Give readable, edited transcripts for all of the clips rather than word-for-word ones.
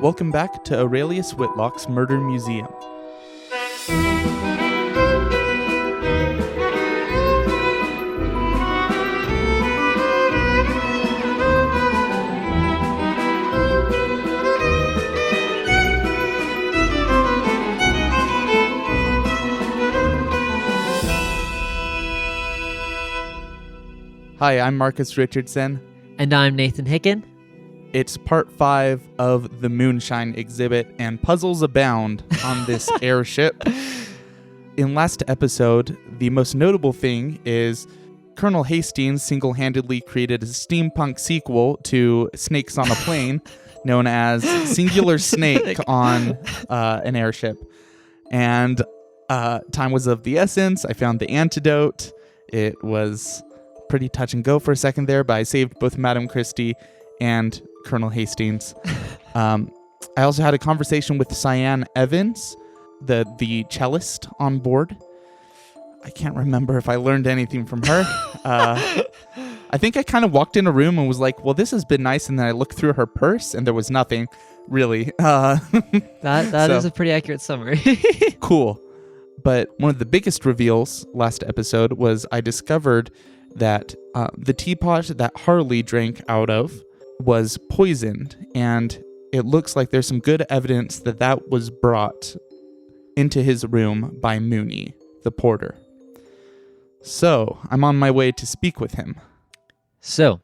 Welcome back to Aurelius Whitlock's Murder Museum. Hi, I'm Marcus Richardson. And I'm Nathan Hicken. It's part 5 of the Moonshine Exhibit, and puzzles abound on this airship. In last episode, the most notable thing is Colonel Hastings single-handedly created a steampunk sequel to Snakes on a Plane, known as Singular Snake on an airship. And time was of the essence. I found the antidote. It was pretty touch and go for a second there, but I saved both Madame Christie and Colonel Hastings. I also had a conversation with Cyan Evans, the cellist on board. I can't remember if I learned anything from her. I think I kind of walked in a room and was like, well, this has been nice, and then I looked through her purse and there was nothing, really. That is a pretty accurate summary. Cool. But one of the biggest reveals last episode was I discovered that the teapot that Harley drank out of was poisoned, and it looks like there's some good evidence that that was brought into his room by Mooney, the porter. So, I'm on my way to speak with him. So,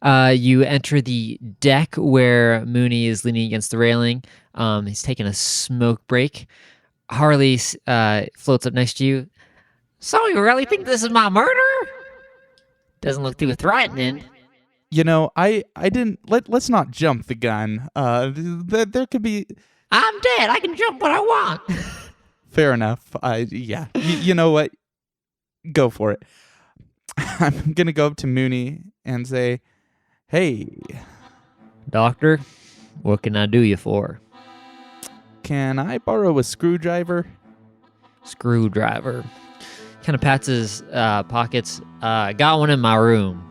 you enter the deck where Mooney is leaning against the railing. He's taking a smoke break. Harley floats up next to you. So, you really think this is my murder? Doesn't look too threatening. You know, I didn't... Let's not jump the gun. There could be... I'm dead. I can jump when I want. Fair enough. Yeah. You know what? Go for it. I'm going to go up to Mooney and say, hey... Doctor, what can I do you for? Can I borrow a screwdriver? Screwdriver. Kind of pats his pockets. Got one in my room.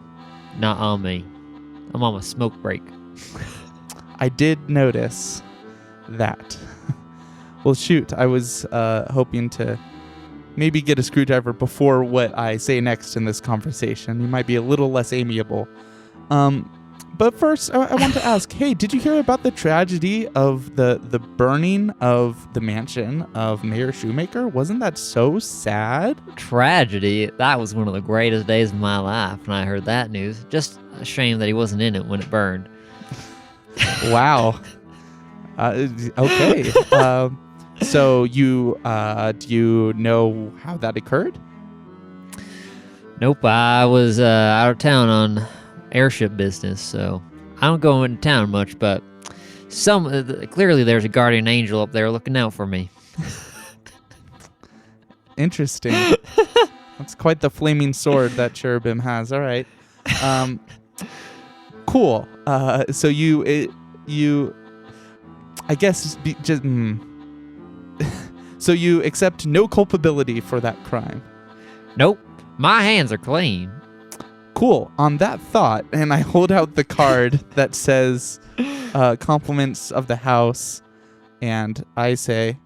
Not on me. I'm on a smoke break. I did notice that. Well, shoot, I was hoping to maybe get a screwdriver before what I say next in this conversation. You might be a little less amiable. But first, I want to ask, hey, did you hear about the tragedy of the burning of the mansion of Mayor Shoemaker? Wasn't that so sad? Tragedy? That was one of the greatest days of my life when I heard that news. Just a shame that he wasn't in it when it burned. Wow. Okay. So do you know how that occurred? Nope, I was out of town on airship business, so I don't go into town much, but clearly there's a guardian angel up there looking out for me. Interesting. That's quite the flaming sword that cherubim has. All right. Cool. So you I guess so you accept no culpability for that crime. Nope, my hands are clean. Cool. On that thought, and I hold out the card that says compliments of the house, and I say,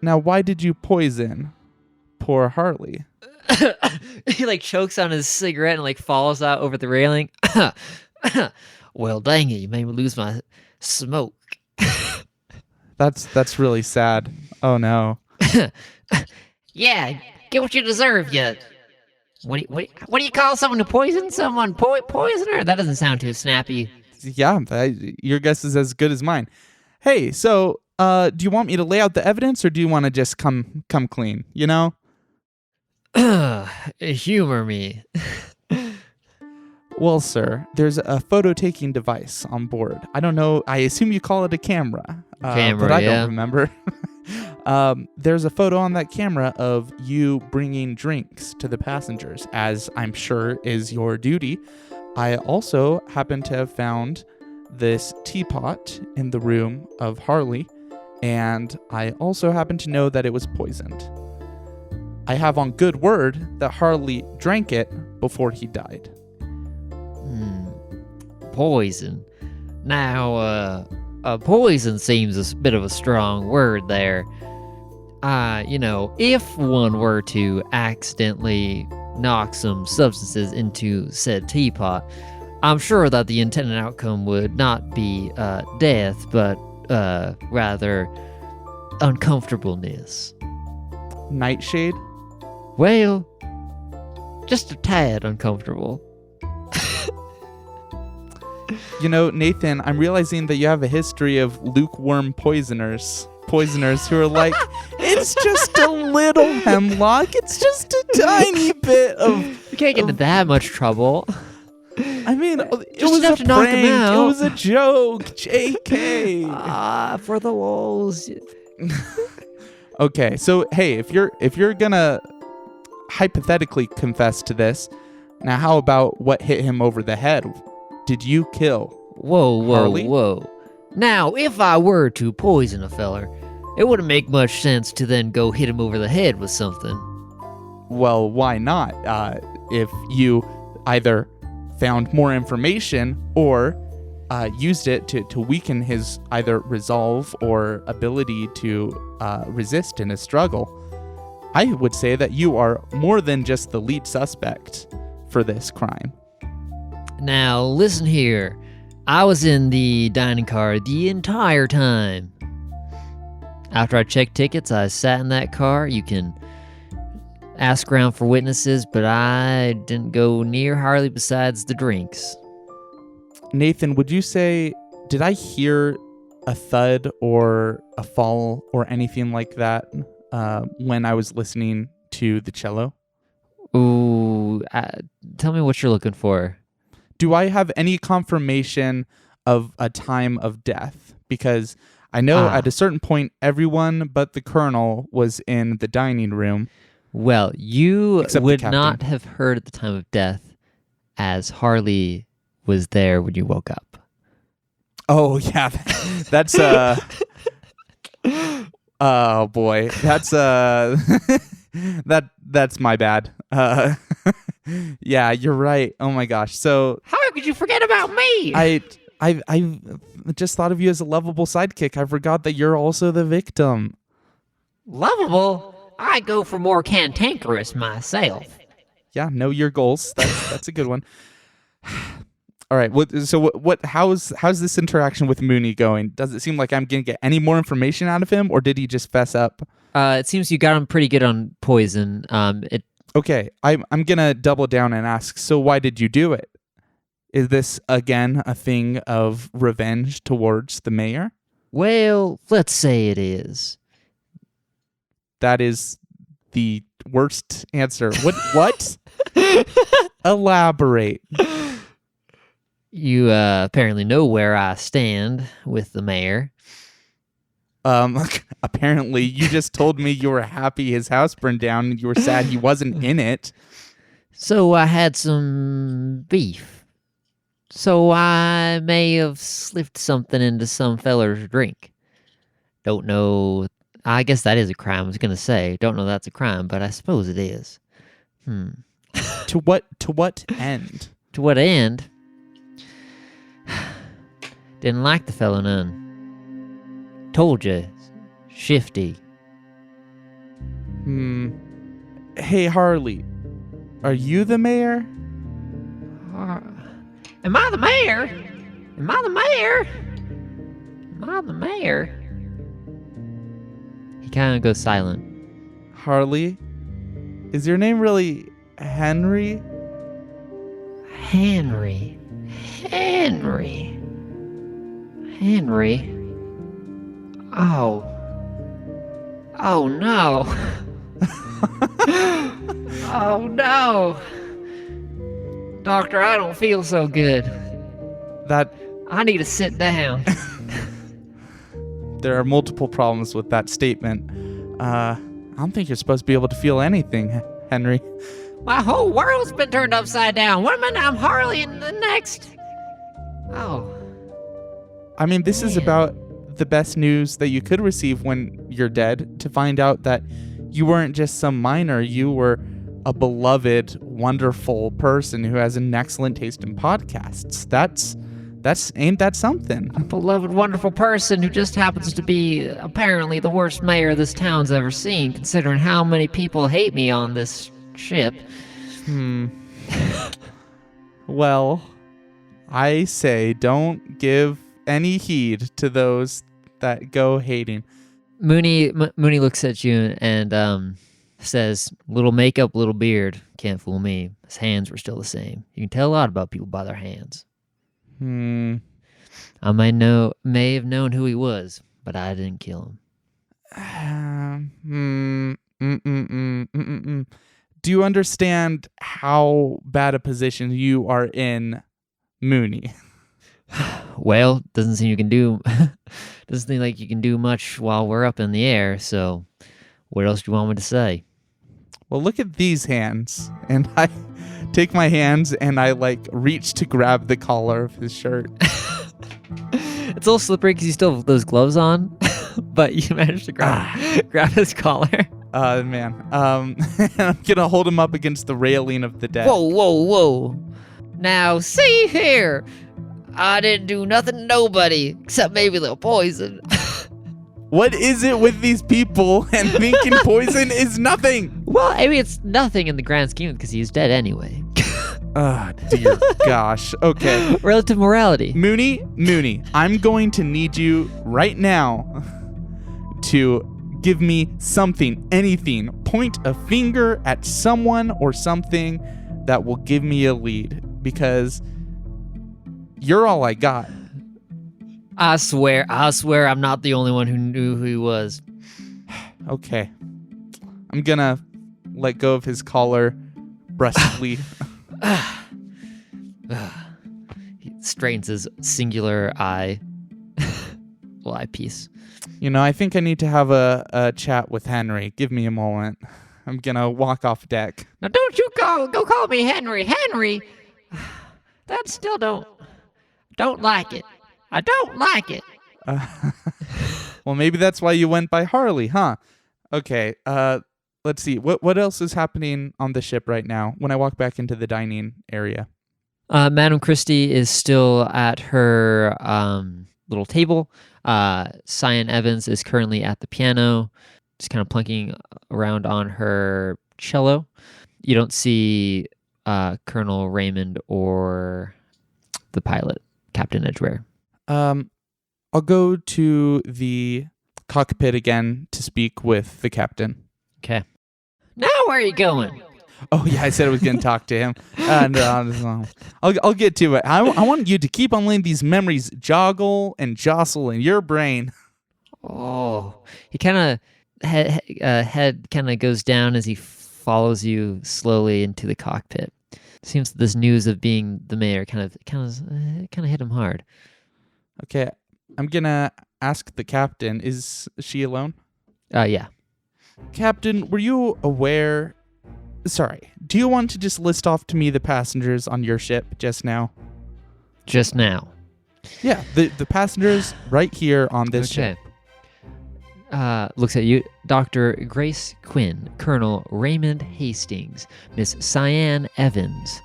now why did you poison poor Harley? He chokes on his cigarette and falls out over the railing. Well, dang it, you made me lose my smoke. That's really sad. Oh no. Yeah, get what you deserve, you... What do you call someone who poisons someone? Poisoner? That doesn't sound too snappy. Yeah, your guess is as good as mine. Hey, so do you want me to lay out the evidence, or do you want to just come clean? You know? Humor me. Well, sir, there's a photo-taking device on board. I don't know. I assume you call it a camera. But I don't remember. There's a photo on that camera of you bringing drinks to the passengers, as I'm sure is your duty. I also happen to have found this teapot in the room of Harley, and I also happen to know that it was poisoned. I have on good word that Harley drank it before he died. Poison. Now, poison seems a bit of a strong word there. If one were to accidentally knock some substances into said teapot, I'm sure that the intended outcome would not be death, but rather uncomfortableness. Nightshade? Well, just a tad uncomfortable. Nathan, I'm realizing that you have a history of lukewarm poisoners who are like, it's just a little hemlock, it's just a tiny bit of... You can't get into that much trouble. I mean, it Just was enough a to knock him prank, out. it was a joke, JK. For the walls. Okay, so hey, if you're gonna hypothetically confess to this, now how about what hit him over the head? Did you kill Harley? Whoa. Now, if I were to poison a feller, it wouldn't make much sense to then go hit him over the head with something. Well, why not? If you either found more information or used it to weaken his either resolve or ability to resist in a struggle, I would say that you are more than just the lead suspect for this crime. Now, listen here. I was in the dining car the entire time. After I checked tickets, I sat in that car. You can ask around for witnesses, but I didn't go near Harley besides the drinks. Nathan, would you say, did I hear a thud or a fall or anything like that when I was listening to the cello? Ooh, tell me what you're looking for. Do I have any confirmation of a time of death? Because I know at a certain point, everyone but the colonel was in the dining room. Well, you Except the would captain. not have heard at the time of death, as Harley was there when you woke up. Oh, yeah. That's, oh, boy. That's, that's my bad. Yeah, you're right. Oh, my gosh. So... How could you forget about me? I just thought of you as a lovable sidekick. I forgot that you're also the victim. Lovable? I go for more cantankerous myself. Yeah, know your goals. That's a good one. All right. How's this interaction with Mooney going? Does it seem like I'm gonna get any more information out of him, or did he just fess up? It seems you got him pretty good on poison. Okay, I'm gonna double down and ask. So why did you do it? Is this again a thing of revenge towards the mayor? Well, let's say it is. That is the worst answer. What? Elaborate. You apparently know where I stand with the mayor. Apparently you just told me you were happy his house burned down and you were sad he wasn't in it. So I had some beef. So I may have slipped something into some feller's drink. Don't know. I guess that is a crime. I was going to say, don't know that's a crime, but I suppose it is. To what end? To what end? Didn't like the fella none. Told you, shifty. Hey, Harley, are you the mayor? Am I the mayor? Am I the mayor? Am I the mayor? He kind of goes silent. Harley, is your name really Henry? Henry. Oh. Oh no. Oh no. Doctor, I don't feel so good. I need to sit down. There are multiple problems with that statement. I don't think you're supposed to be able to feel anything, Henry. My whole world's been turned upside down. One minute I'm Harley and the next. Oh. I mean, this is about the best news that you could receive when you're dead, to find out that you weren't just some minor, you were a beloved, wonderful person who has an excellent taste in podcasts. That's Ain't that something? A beloved, wonderful person who just happens to be apparently the worst mayor this town's ever seen, considering how many people hate me on this ship. Well, I say don't give any heed to those that go hating. Mooney looks at you and says, little makeup, little beard. Can't fool me. His hands were still the same. You can tell a lot about people by their hands. I may have known who he was, but I didn't kill him. Do you understand how bad a position you are in, Mooney? Well, doesn't seem like you can do much while we're up in the air, so what else do you want me to say? Well, look at these hands. And I take my hands and I reach to grab the collar of his shirt. It's a little slippery because you still have those gloves on, but you managed to grab his collar. Man. I'm gonna hold him up against the railing of the deck. Whoa. Now, see here. I didn't do nothing to nobody, except maybe a little poison. What is it with these people and thinking poison is nothing? Well, I mean, it's nothing in the grand scheme because he's dead anyway. Oh, dear gosh. Okay. Relative morality. Mooney, I'm going to need you right now to give me something, anything. Point a finger at someone or something that will give me a lead, because you're all I got. I swear I'm not the only one who knew who he was. Okay. I'm gonna let go of his collar brusquely. He straightens his singular eyepiece. I think I need to have a chat with Henry. Give me a moment. I'm gonna walk off deck. Now don't you go call me Henry. Henry! That still don't like it. I don't like it. Well, maybe that's why you went by Harley, huh? Okay, let's see. What else is happening on the ship right now when I walk back into the dining area? Madam Christie is still at her little table. Cyan Evans is currently at the piano, just kind of plunking around on her cello. You don't see Colonel Raymond or the pilot, Captain Edgware. I'll go to the cockpit again to speak with the captain. Okay. Now where are you going? Oh yeah, I said I was going to talk to him. And I'll get to it. I want you to keep on letting these memories joggle and jostle in your brain. Oh, he kind of head kind of goes down as he follows you slowly into the cockpit. Seems this news of being the mayor kind of hit him hard. Okay, I'm gonna ask the captain. Is she alone? Yeah. Captain, were you aware? Sorry, do you want to just list off to me the passengers on your ship just now? Just now? Yeah, the passengers right here on this ship. Looks at you. Dr. Grace Quinn, Colonel Raymond Hastings, Miss Cyan Evans,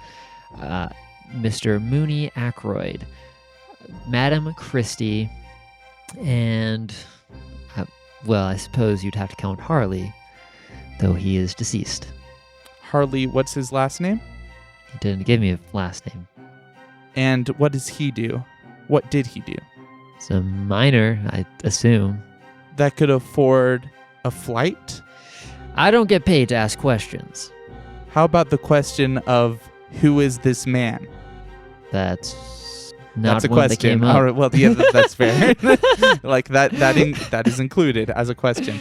Mr. Mooney Ackroyd, Madam Christie, and, I suppose you'd have to count Harley, though he is deceased. Harley, what's his last name? He didn't give me a last name. And what does he do? What did he do? It's a minor, I assume. That could afford a flight? I don't get paid to ask questions. How about the question of who is this man? That's not that's a one question. that came up. All right, well, yeah, that's fair. that is included as a question.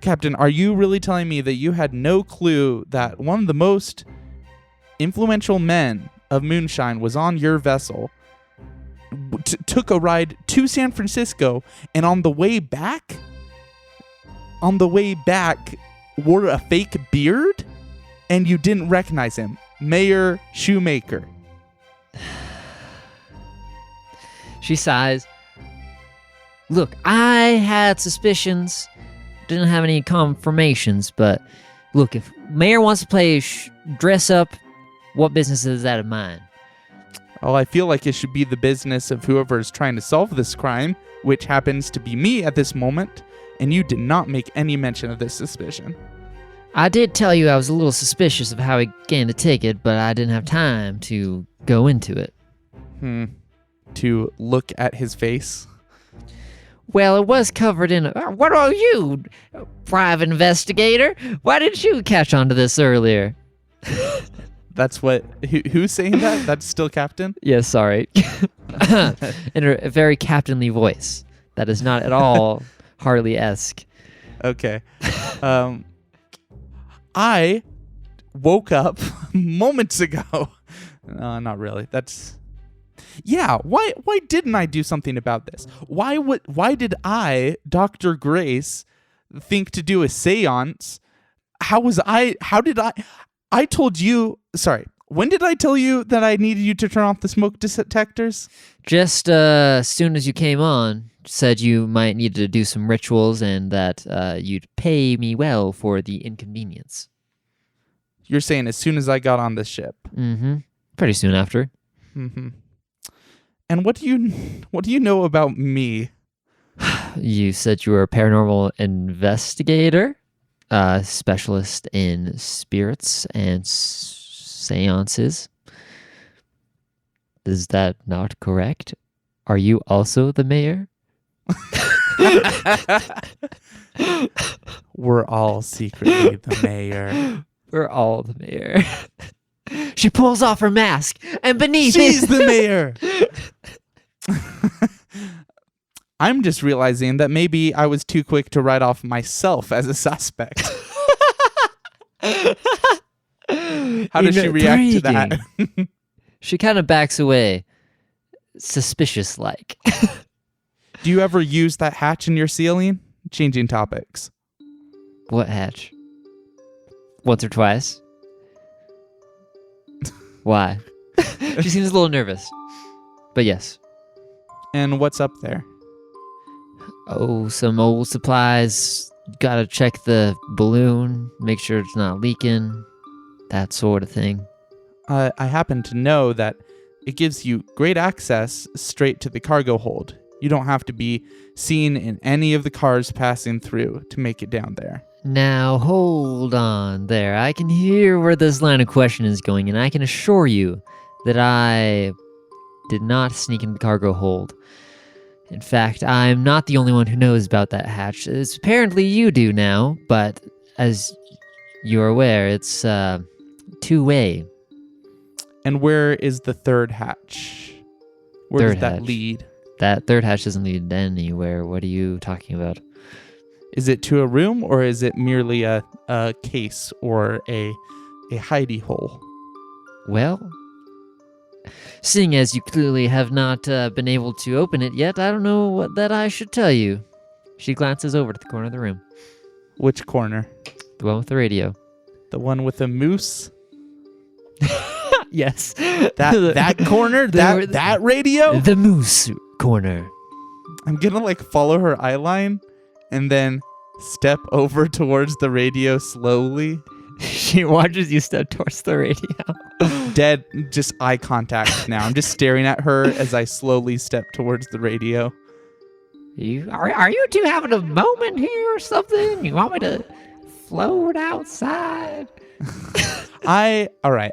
Captain, are you really telling me that you had no clue that one of the most influential men of Moonshine was on your vessel, took a ride to San Francisco, and on the way back, wore a fake beard, and you didn't recognize him? Mayor Shoemaker. She sighs. Look, I had suspicions. Didn't have any confirmations, but look, if Mayor wants to play dress up, what business is that of mine? Well, I feel like it should be the business of whoever is trying to solve this crime, which happens to be me at this moment, and you did not make any mention of this suspicion. I did tell you I was a little suspicious of how he gained the ticket, but I didn't have time to go into it. To look at his face? Well, it was covered in... What are you, private investigator? Why didn't you catch on to this earlier? That's what... Who's saying that? That's still Captain? Yes, sorry. In a very captainly voice. That is not at all Harley-esque. Okay. I woke up moments ago. Not really. That's... Yeah, why didn't I do something about this? Why did I, Dr. Grace, think to do a seance? I told you, sorry, when did I tell you that I needed you to turn off the smoke detectors? Just as soon as you came on, said you might need to do some rituals and that you'd pay me well for the inconvenience. You're saying as soon as I got on the ship? Mm-hmm. Pretty soon after. Mm-hmm. And what do you know about me? You said you were a paranormal investigator, specialist in spirits and seances. Is that not correct? Are you also the mayor? We're all secretly the mayor. We're all the mayor. She pulls off her mask, and beneath She's the mayor! I'm just realizing that maybe I was too quick to write off myself as a suspect. How does she react to that? She kind of backs away, suspicious-like. Do you ever use that hatch in your ceiling? Changing topics. What hatch? Once or twice? Why? She seems a little nervous. But yes. And what's up there? Oh, some old supplies. Gotta check the balloon, make sure it's not leaking. That sort of thing. I happen to know that it gives you great access straight to the cargo hold. You don't have to be seen in any of the cars passing through to make it down there. Now, hold on there. I can hear where this line of question is going, and I can assure you that I did not sneak into the cargo hold. In fact, I'm not the only one who knows about that hatch. It's apparently you do now, but as you're aware, it's two-way. And where is the third hatch? Where does that lead? That third hatch doesn't lead anywhere. What are you talking about? Is it to a room, or is it merely a case or a hidey hole? Well, seeing as you clearly have not been able to open it yet, I don't know what that I should tell you. She glances over to the corner of the room. Which corner? The one with the radio. The one with the moose? Yes. That corner? That radio? The moose corner. I'm gonna follow her eye line and then step over towards the radio slowly. She watches you step towards the radio. Dead, just eye contact now. I'm just staring at her as I slowly step towards the radio. Are you two having a moment here or something? You want me to float outside? All right.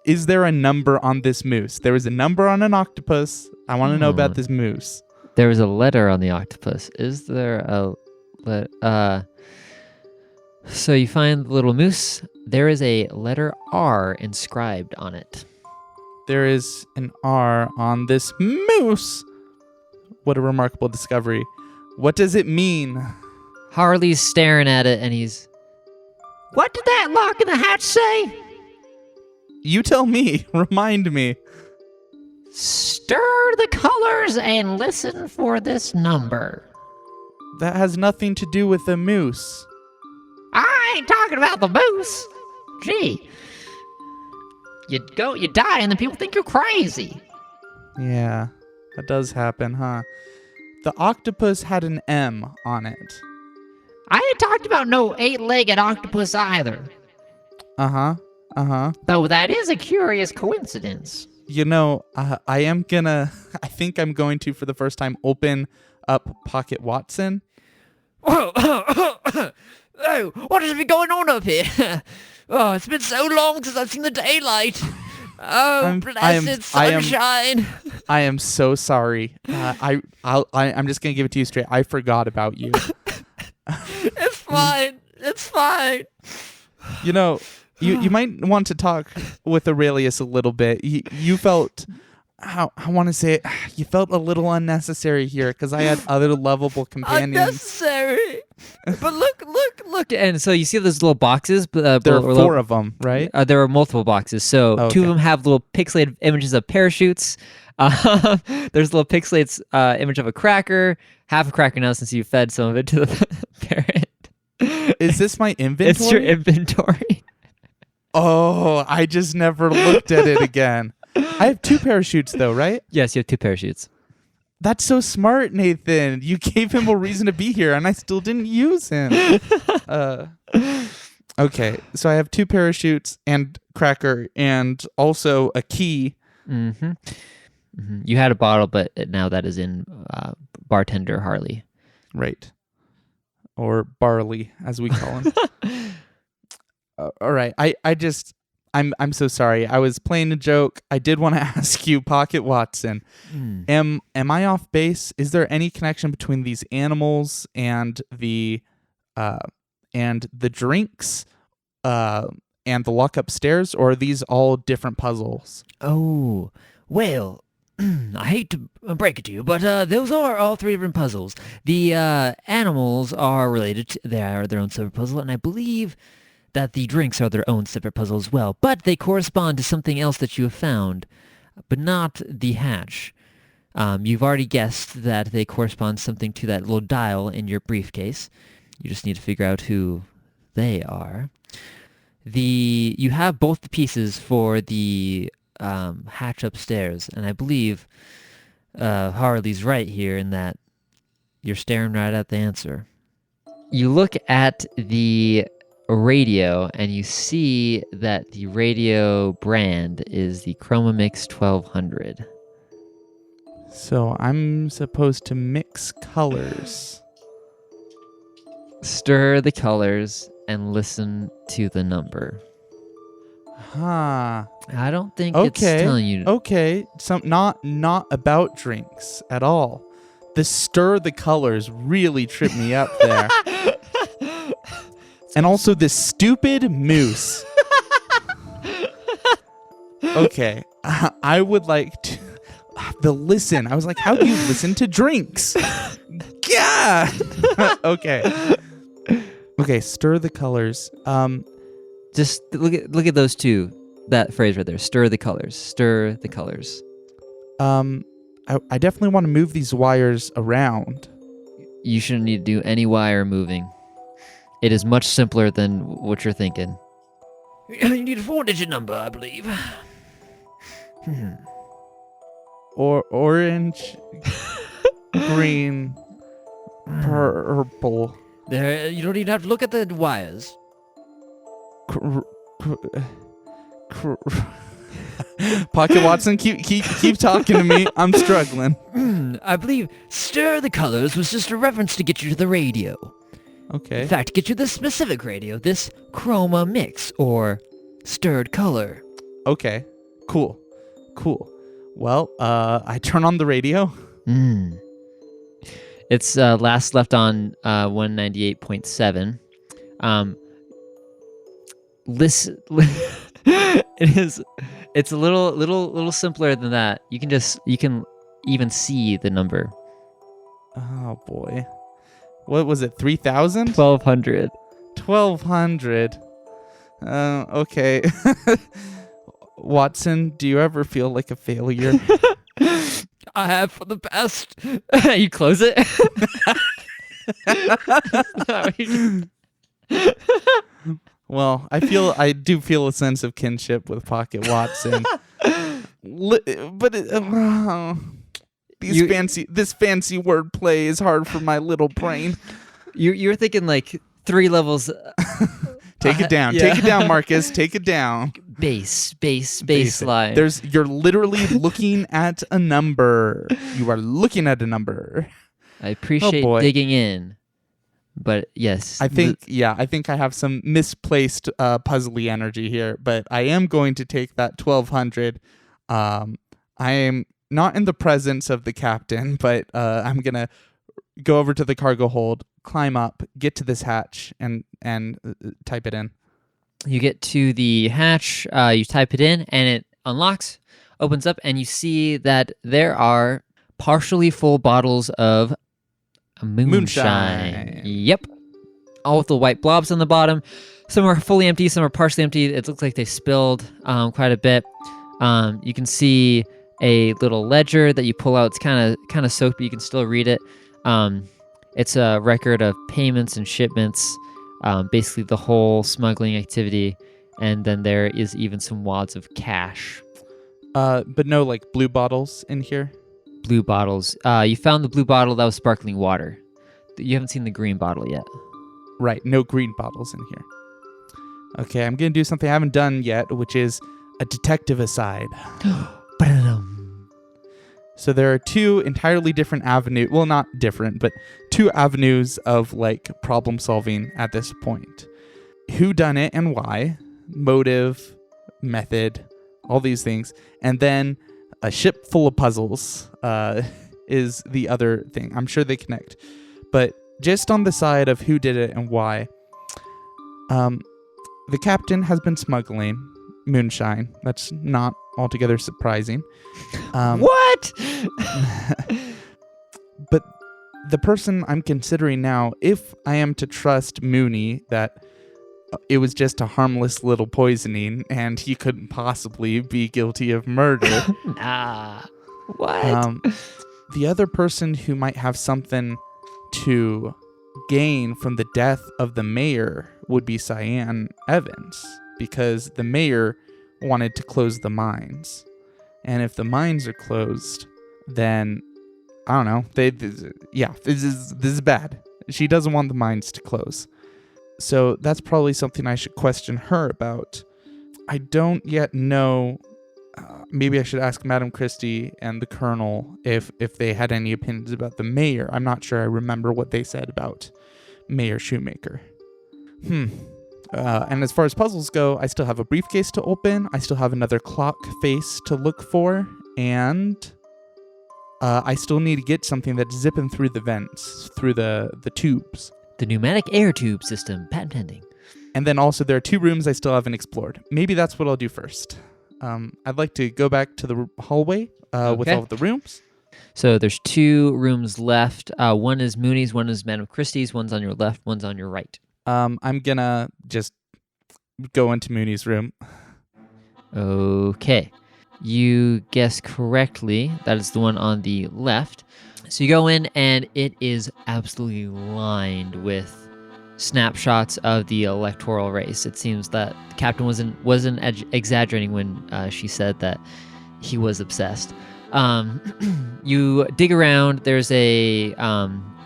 Is there a number on this moose? There is a number on an octopus. I want to know about this moose. There was a letter on the octopus. Is there a So you find the little moose. There is a letter R inscribed on it. There is an R on this moose. What a remarkable discovery. What does it mean? Harley's staring at it and he's... What did that lock in the hatch say? You tell me. Remind me. Stir the colors and listen for this number. That has nothing to do with the moose. I ain't talking about the moose. Gee. You die, and then people think you're crazy. Yeah, that does happen, huh? The octopus had an M on it. I ain't talked about no 8-legged octopus either. Uh-huh. Though that is a curious coincidence. I think I'm going to, for the first time, open up Pocket Watson. Oh, what has been going on up here? Oh, it's been so long since I've seen the daylight. Oh, blessed sunshine. I am so sorry. I'm just gonna give it to you straight. I forgot about you. It's fine. It's fine. You might want to talk with Aurelius a little bit. You felt, I want to say, you felt a little unnecessary here because I had other lovable companions. Unnecessary. But look. And so you see those little boxes? There are 4 of them, right? There are multiple boxes. So 2 of them have little pixelated images of parachutes. There's a little pixelated image of a cracker. Half a cracker now since you fed some of it to the parrot. Is this my inventory? It's your inventory. Oh, I just never looked at it again. I have 2 parachutes though, right? Yes, you have 2 parachutes. That's so smart, Nathan. You gave him a reason to be here, and I still didn't use him. Okay, so I have 2 parachutes and cracker, and also a key. Mm-hmm. Mm-hmm. You had a bottle, but now that is in bartender Harley. Right. Or Barley, as we call him. All right. I'm so sorry. I was playing a joke. I did want to ask you, Pocket Watson, am I off base? Is there any connection between these animals and the drinks and the lock upstairs, or are these all different puzzles? Oh, well, I hate to break it to you, but those are all 3 different puzzles. The animals are related. They are their own separate puzzle, and I believe that the drinks are their own separate puzzle as well. But they correspond to something else that you have found, but not the hatch. You've already guessed that they correspond something to that little dial in your briefcase. You just need to figure out who they are. You have both the pieces for the hatch upstairs, and I believe Harley's right here in that you're staring right at the answer. You look at the radio and you see that the radio brand is the Chromamix 1200. So I'm supposed to mix colors. Stir the colors and listen to the number. Huh. I don't think it's telling you. Okay. Not about drinks at all. The stir the colors really tripped me up there. And also this stupid moose. Okay. I would like to... listen. I was like, how do you listen to drinks? Yeah. Okay. Okay, stir the colors. Just look at those 2. That phrase right there. Stir the colors. Stir the colors. I definitely want to move these wires around. You shouldn't need to do any wire moving. It is much simpler than what you're thinking. You need a 4-digit number, I believe. Or orange, green, purple. There, you don't even have to look at the wires. Pocket Watson, keep talking to me. I'm struggling. I believe stir the colors was just a reference to get you to the radio. Okay. In fact, get you this specific radio, this chroma mix, or stirred color. Okay. Cool. Well, I turn on the radio. It's last left on 198.7. Listen, it's a little simpler than that. You can even see the number. Oh boy. What was it? 3,000? 1,200. 1,200. Okay. Watson, do you ever feel like a failure? I have for the best. You close it? Well, I do feel a sense of kinship with Pocket Watson. But this fancy wordplay is hard for my little brain. You were thinking like 3 levels. Take it down. Yeah. Take it down, Marcus. Take it down. baseline. You're literally looking at a number. You are looking at a number. I appreciate digging in, but yes. I think I have some misplaced puzzly energy here, but I am going to take that 1200. I am not in the presence of the captain, but I'm going to go over to the cargo hold, climb up, get to this hatch, and type it in. You get to the hatch, you type it in, and it unlocks, opens up, and you see that there are partially full bottles of moonshine. Yep. All with the white blobs on the bottom. Some are fully empty, some are partially empty. It looks like they spilled quite a bit. You can see a little ledger that you pull out. It's kind of soaked, but you can still read it. It's a record of payments and shipments, basically the whole smuggling activity, and then there is even some wads of cash. But no, like, blue bottles in here? Blue bottles. You found the blue bottle that was sparkling water. You haven't seen the green bottle yet. Right, no green bottles in here. Okay, I'm going to do something I haven't done yet, which is a detective aside. So there are two entirely different avenues. Well, not different, but two avenues of, like, problem solving at this point. Who done it and why, motive, method, all these things. And then a ship full of puzzles is the other thing. I'm sure they connect. But just on the side of who did it and why, the captain has been smuggling moonshine. That's not altogether surprising. What? But the person I'm considering now, if I am to trust Mooney that it was just a harmless little poisoning and he couldn't possibly be guilty of murder. Nah. What? The other person who might have something to gain from the death of the mayor would be Cyan Evans, because the mayor wanted to close the mines. And if the mines are closed, then I don't know. This is bad. She doesn't want the mines to close. So that's probably something I should question her about. I don't yet know. Maybe I should ask Madam Christie and the Colonel if they had any opinions about the mayor. I'm not sure I remember what they said about Mayor Shoemaker. And as far as puzzles go, I still have a briefcase to open. I still have another clock face to look for. And I still need to get something that's zipping through the vents, through the tubes. The pneumatic air tube system, patent pending. And then also there are two rooms I still haven't explored. Maybe that's what I'll do first. I'd like to go back to the hallway with all of the rooms. So there's two rooms left. One is Mooney's, one is Madam Christie's. One's on your left, one's on your right. I'm going to just go into Mooney's room. Okay. You guessed correctly. That is the one on the left. So you go in, and it is absolutely lined with snapshots of the electoral race. It seems that the captain wasn't exaggerating when she said that he was obsessed. You dig around. There's a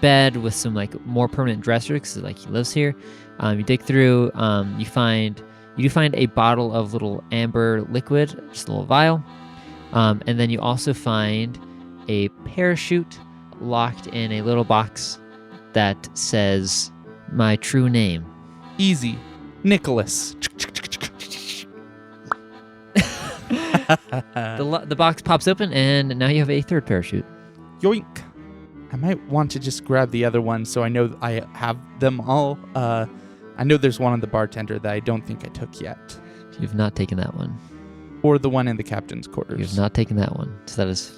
bed with some like more permanent dressers, because like he lives here. You dig through. You do find a bottle of little amber liquid, just a little vial, and then you also find a parachute locked in a little box that says my true name. Easy. Nicholas. The box pops open, and now you have a third parachute. Yoink. I might want to just grab the other one so I know I have them all. I know there's one on the bartender that I don't think I took yet. You've not taken that one. Or the one in the captain's quarters. You've not taken that one. So that is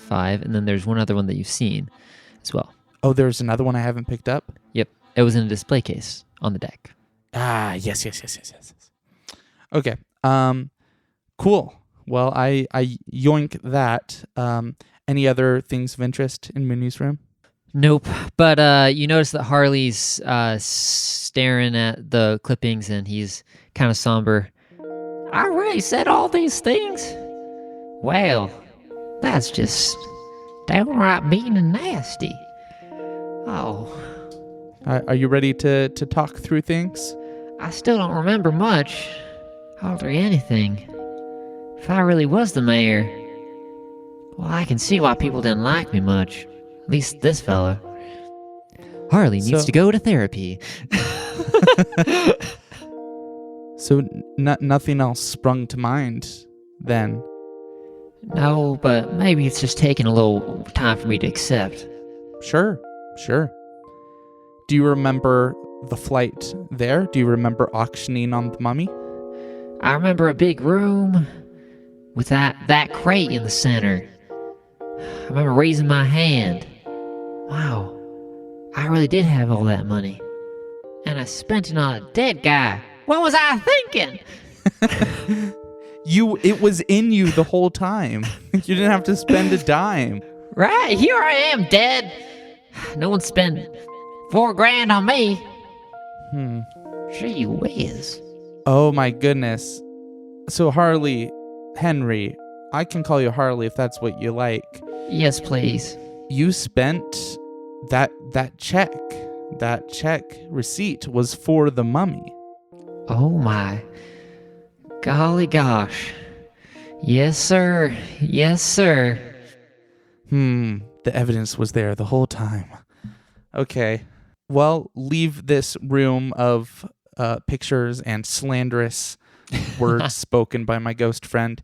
5. And then there's one other one that you've seen as well. Oh, there's another one I haven't picked up? Yep. It was in a display case on the deck. Ah, yes. Okay. Cool. Well, I yoink that. Any other things of interest in Mooney's room? Nope. But you notice that Harley's staring at the clippings, and he's kind of somber. I really said all these things? Well, that's just downright mean and nasty. Oh. Are you ready to talk through things? I still don't remember much. Hardly anything. If I really was the mayor, well, I can see why people didn't like me much. At least this fella. Harley needs So- to go to therapy. So nothing else sprung to mind then? No, but maybe it's just taking a little time for me to accept. Sure. Do you remember the flight there? Do you remember auctioning on the mummy? I remember a big room with that crate in the center. I remember raising my hand. Wow, I really did have all that money. And I spent it on a dead guy. What was I thinking? It was in you the whole time. You didn't have to spend a dime. Right, here I am, dead. No one spent $4,000 on me. Gee whiz. Oh my goodness. So Harley, Henry, I can call you Harley if that's what you like. Yes, please. You spent that check. That check receipt was for the mummy. Oh my. Golly gosh. Yes, sir. Yes, sir. The evidence was there the whole time. Okay. Well, leave this room of pictures and slanderous words spoken by my ghost friend.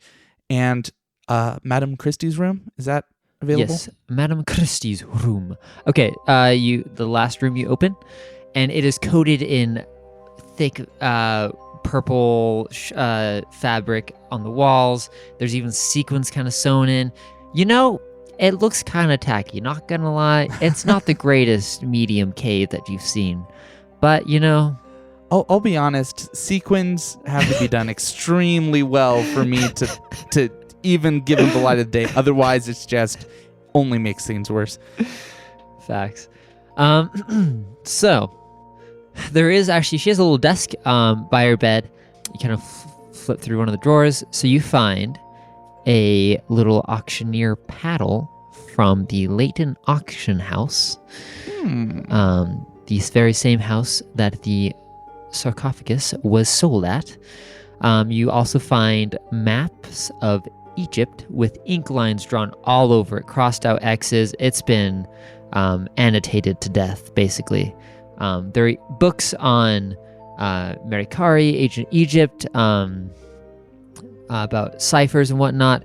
And Madame Christie's room, is that available? Yes, Madame Christie's room. Okay, the last room you open, and it is coated in thick purple fabric on the walls. There's even sequins kind of sewn in. You know, it looks kind of tacky, not gonna lie. It's not the greatest medium cave that you've seen, but you know. I'll be honest, sequins have to be done extremely well for me to even give them the light of day. Otherwise, it's just only makes things worse. Facts. So there is actually, she has a little desk by her bed. You kind of flip through one of the drawers. So you find a little auctioneer paddle from the Leighton Auction House. The very same house that the sarcophagus was sold at. You also find maps of Egypt with ink lines drawn all over it, crossed out X's. It's been annotated to death, basically. There are books on Merikari, ancient Egypt, about ciphers and whatnot.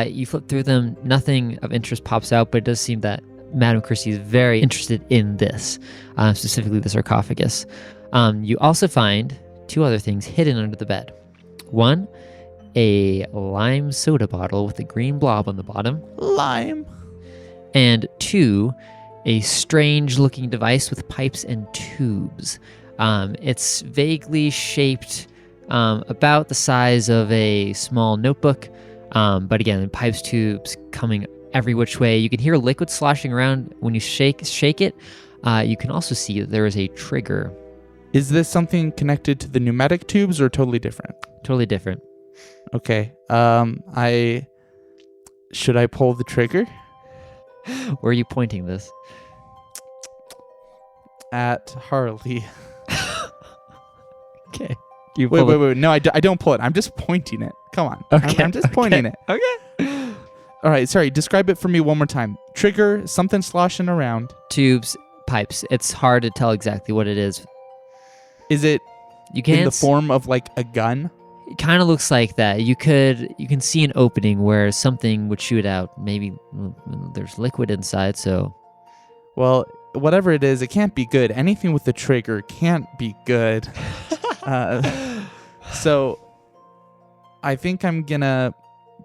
You flip through them, nothing of interest pops out, but it does seem that Madame Christie is very interested in this, specifically the sarcophagus. You also find two other things hidden under the bed. One, a lime soda bottle with a green blob on the bottom. Lime. And two, a strange-looking device with pipes and tubes. It's vaguely shaped about the size of a small notebook, but again, pipes, tubes coming every which way. You can hear liquid sloshing around when you shake it. You can also see that there is a trigger. Is this something connected to the pneumatic tubes or totally different? Totally different. Okay. Should I pull the trigger? Where are you pointing this? At Harley. Okay. You Wait. No, I don't pull it. I'm just pointing it. Come on. Okay. I'm just pointing it. Okay. All right. Sorry. Describe it for me one more time. Trigger, something sloshing around. Tubes, pipes. It's hard to tell exactly what it is. Is it You can't in the form of like a gun? It kind of looks like that. You can see an opening where something would shoot out. Maybe there's liquid inside, so. Well, whatever it is, it can't be good. Anything with the trigger can't be good. So I think I'm gonna.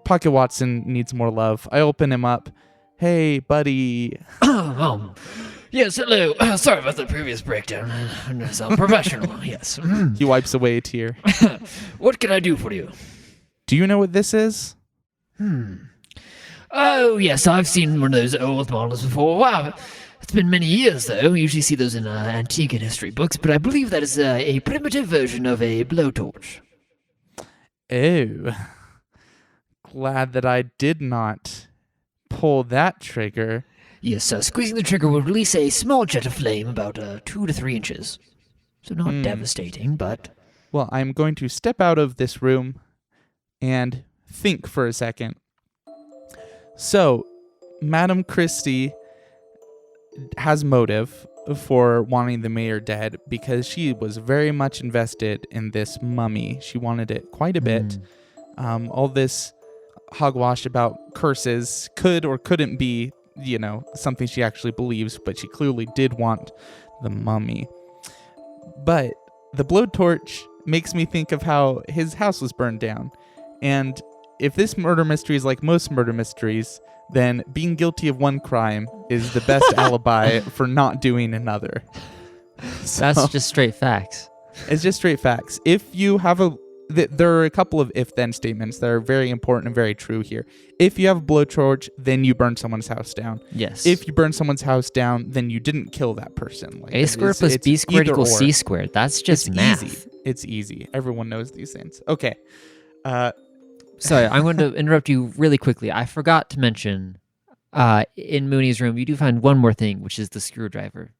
Pocket Watson needs more love. I open him up. Hey, buddy. Yes, hello. Sorry about the previous breakdown. I'm so professional, yes. He wipes away a tear. What can I do for you? Do you know what this is? Oh, yes, I've seen one of those old models before. Wow, it's been many years, though. We usually see those in antique and history books, but I believe that is a primitive version of a blowtorch. Oh. Glad that I did not pull that trigger. Yes, squeezing the trigger will release a small jet of flame about 2 to 3 inches. So not devastating, but Well, I'm going to step out of this room and think for a second. So, Madame Christie has motive for wanting the mayor dead because she was very much invested in this mummy. She wanted it quite a bit. All this hogwash about curses could or couldn't be, something she actually believes, but she clearly did want the mummy. But the blowtorch makes me think of how his house was burned down. And if this murder mystery is like most murder mysteries, then being guilty of one crime is the best alibi for not doing another. That's just straight facts. It's just straight facts. If you have there are a couple of if-then statements that are very important and very true here. If you have a blowtorch, then you burn someone's house down. Yes. If you burn someone's house down, then you didn't kill that person. Like, A squared plus B squared equals C squared. That's just math. Easy. It's easy. Everyone knows these things. Okay. Sorry, I'm going to interrupt you really quickly. I forgot to mention, in Mooney's room, you do find one more thing, which is the screwdriver.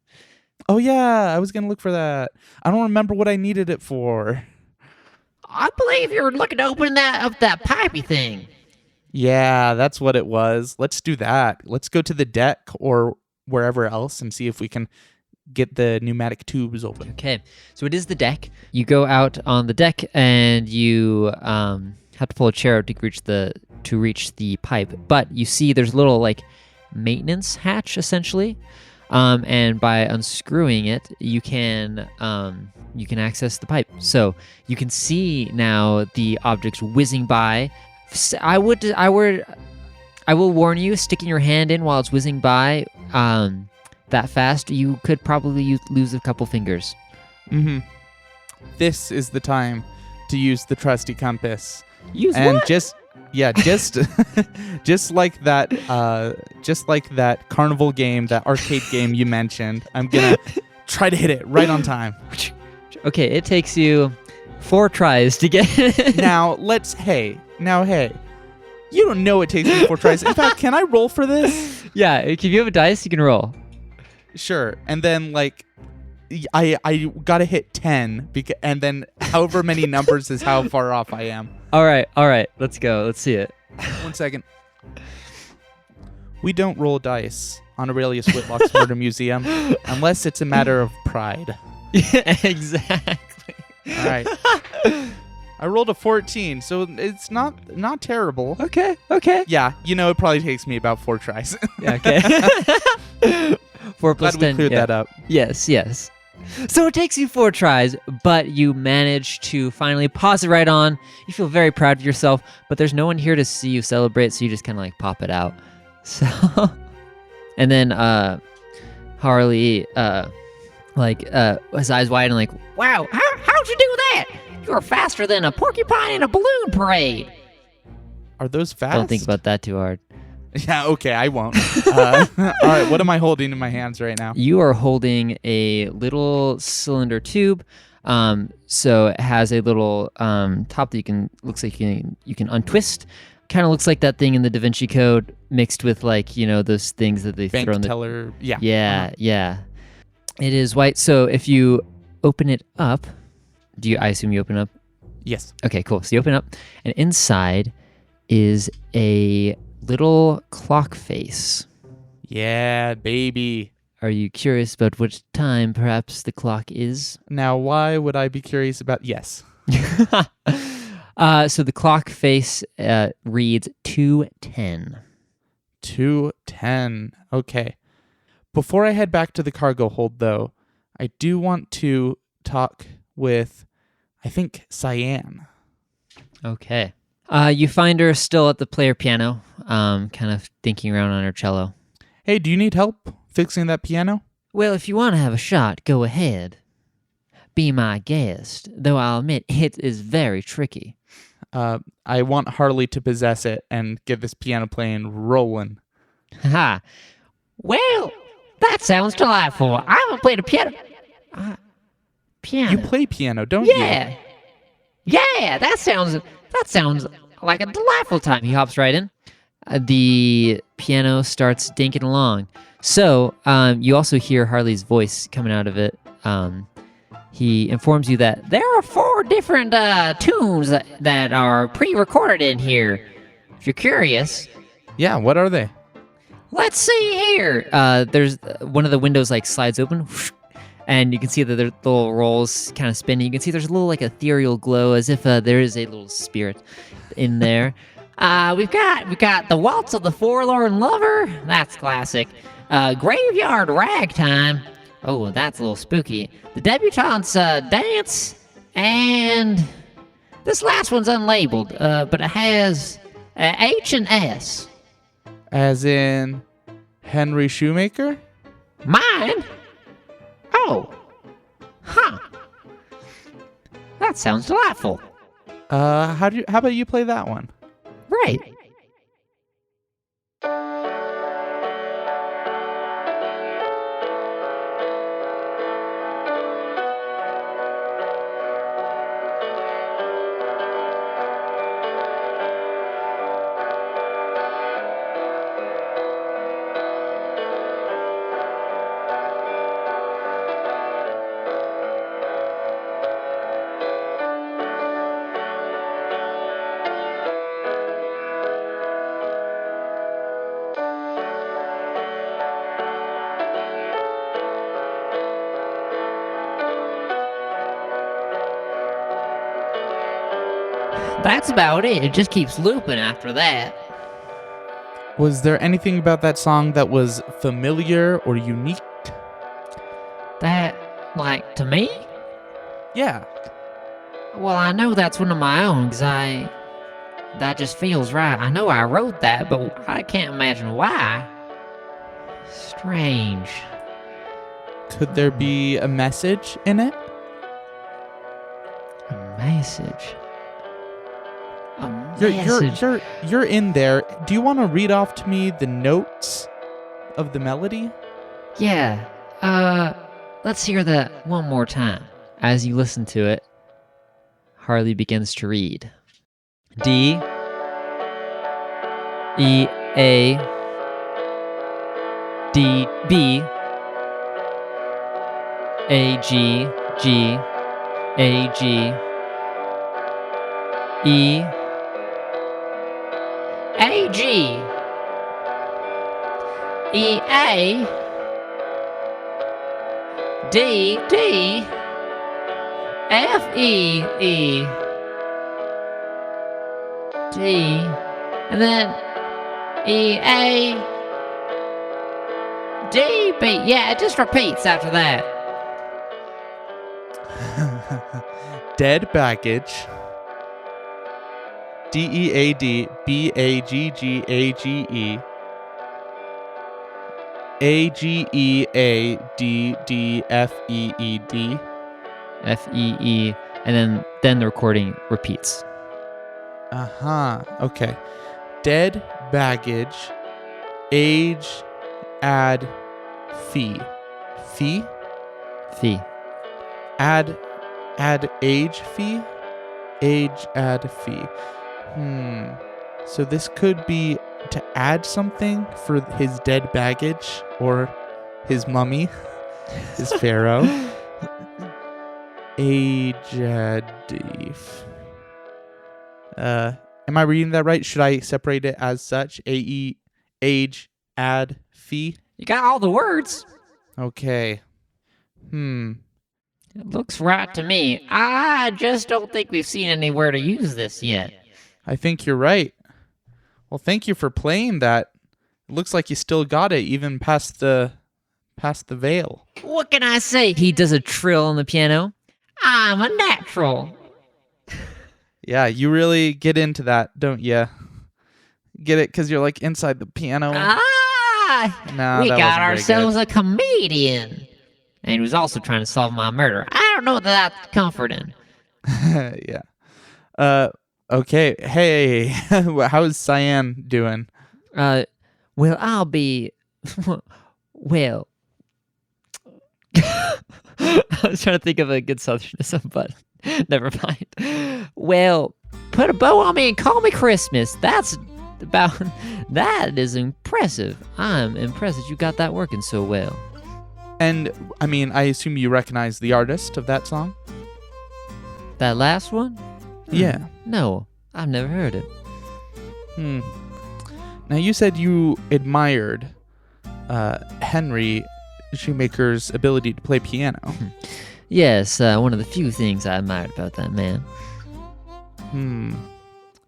Oh, yeah. I was going to look for that. I don't remember what I needed it for. I believe you're looking to open that pipey thing. Yeah, that's what it was. Let's do that. Let's go to the deck or wherever else and see if we can get the pneumatic tubes open. Okay, so it is the deck. You go out on the deck and you have to pull a chair out to reach the pipe. But you see there's a little maintenance hatch essentially. And by unscrewing it, you can access the pipe. So you can see now the objects whizzing by. I will warn you, sticking your hand in while it's whizzing by that fast, you could probably lose a couple fingers. Mm-hmm. This is the time to use the trusty compass. Use and what? just like that carnival game, that arcade game you mentioned, I'm gonna try to hit it right on time. Okay, it takes you 4 tries to get it. Now, hey, you don't know it takes me 4 tries. In fact, can I roll for this? Yeah, if you have a dice, you can roll. Sure, and then I gotta hit 10, and then however many numbers is how far off I am. All right, let's go. Let's see it. 1 second. We don't roll dice on Aurelius Whitlock's Murder Museum unless it's a matter of pride. Yeah, exactly. All right. I rolled a 14, so it's not terrible. Okay. Yeah, it probably takes me about 4 tries. Yeah, okay. 4 plus Glad 10. we cleared that up. Yes. So it takes you 4 tries, but you manage to finally pause it right on. You feel very proud of yourself, but there's no one here to see you celebrate, so you just kind of pop it out. So, and then Harley, his eyes wide and Wow, how'd you do that? You're faster than a porcupine in a balloon parade. Are those fast? Don't think about that too hard. Yeah, okay, I won't. All right, what am I holding in my hands right now? You are holding a little cylinder tube. So it has a little top that looks like you can untwist. Kind of looks like that thing in the Da Vinci Code mixed with those things that they Bank throw in the teller. Yeah. Yeah. It is white. So if you open it up, I assume you open up? Yes. Okay, cool. So you open up, and inside is a little clock face. Yeah, baby. Are you curious about which time perhaps the clock is? Now, why would I be curious about... Yes. So the clock face reads 2:10. 2:10. Okay. Before I head back to the cargo hold, though, I do want to talk with, I think, Cyan. Okay. You find her still at the player piano, kind of thinking around on her cello. Hey, do you need help fixing that piano? Well, if you want to have a shot, go ahead. Be my guest, though I'll admit it is very tricky. I want Harley to possess it and get this piano playing rolling. Ha! Well, that sounds delightful. I haven't played a piano. Piano. You play piano, don't you? Yeah, that sounds like a delightful time. He hops right in. The piano starts dinking along. So you also hear Harley's voice coming out of it. he informs you that there are 4 different tunes that are pre-recorded in here. If you're curious, Yeah, what are they? let's see here. There's one of the windows like slides open, and you can see that the little rolls kind of spinning. You can see there's a little like ethereal glow, as if there is a little spirit in there. We've got the Waltz of the Forlorn Lover. That's classic. Graveyard Ragtime. Oh, that's a little spooky. The Debutante's Dance, and this last one's unlabeled, but it has H and S. As in Henry Shoemaker? Mine? Oh. Huh. That sounds delightful. How about you play that one? Right. That's about it. It just keeps looping after that. Was there anything about that song that was familiar or unique? That, like, to me? Yeah. Well, I know that's one of my own, because that just feels right. I know I wrote that, but I can't imagine why. Strange. Could there be a message in it? A message. A message. You're in there. Do you want to read off to me the notes of the melody? Yeah. Let's hear that one more time. As you listen to it, Harley begins to read. D, E, A, D, B, A, G, G, A, G, E, A, G, E, A, D, D, F, E, E, D, and then E, A, D, B. Yeah, it just repeats after that. Dead baggage. D-E-A-D, B-A-G-G-A-G-E, A-G-E-A-D-D-F-E-E-D. F-E-E, and then the recording repeats. Uh-huh, okay. Dead baggage, age, add, fee. Fee? Fee. Add age fee? Age, add, fee. So this could be to add something for his dead baggage or his mummy, his pharaoh. Age, am I reading that right? Should I separate it as such? A-E, age, add, fee? You got all the words. Okay. It looks right to me. I just don't think we've seen anywhere to use this yet. I think you're right. Well, thank you for playing that. It looks like you still got it, even past the veil. What can I say? He does a trill on the piano. I'm a natural. Yeah, you really get into that, don't you? Get it? Because you're like inside the piano. We that got wasn't very ourselves a comedian. And he was also trying to solve my murder. I don't know that that's comforting. Yeah. Okay. Hey, how's Cyan doing? Well, I'll be... well... I was trying to think of a good southernism, but never mind. Well, put a bow on me and call me Christmas. That is impressive. I'm impressed that you got that working so well. And, I mean, I assume you recognize the artist of that song? That last one? Yeah. No, I've never heard it. Now, you said you admired Henry Shoemaker's ability to play piano. Yes, one of the few things I admired about that man.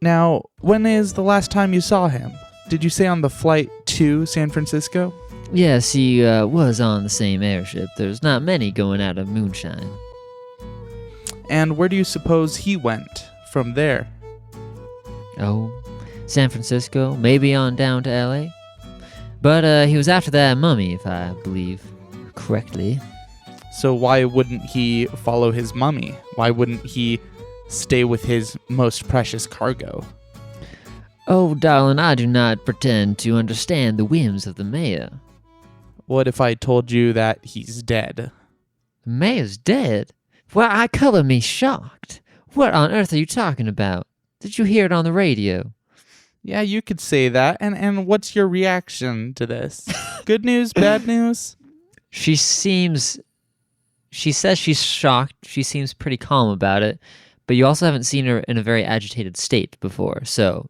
Now, when is the last time you saw him? Did you say on the flight to San Francisco? Yes, he was on the same airship. There's not many going out of Moonshine. And where do you suppose he went from there? Oh, San Francisco, maybe on down to L.A.? But he was after that mummy, if I believe correctly. So why wouldn't he follow his mummy? Why wouldn't he stay with his most precious cargo? Oh, darling, I do not pretend to understand the whims of the mayor. What if I told you that he's dead? The mayor's dead? Well, I color me shocked. What on earth are you talking about? Did you hear it on the radio? Yeah, you could say that. And what's your reaction to this? Good news, bad news? She says she's shocked. She seems pretty calm about it. But you also haven't seen her in a very agitated state before, so...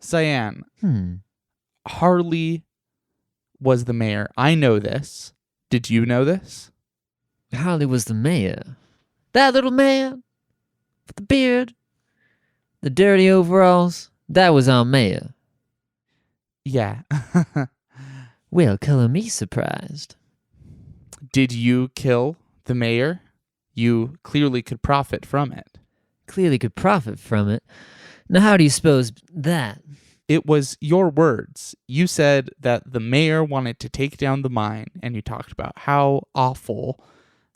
Cyan. Harley was the mayor. I know this. Did you know this? Harley was the mayor. That little man with the beard, the dirty overalls, that was our mayor. Yeah. Well, color me surprised. Did you kill the mayor? You clearly could profit from it. Clearly could profit from it. Now, how do you suppose that? It was your words. You said that the mayor wanted to take down the mine, and you talked about how awful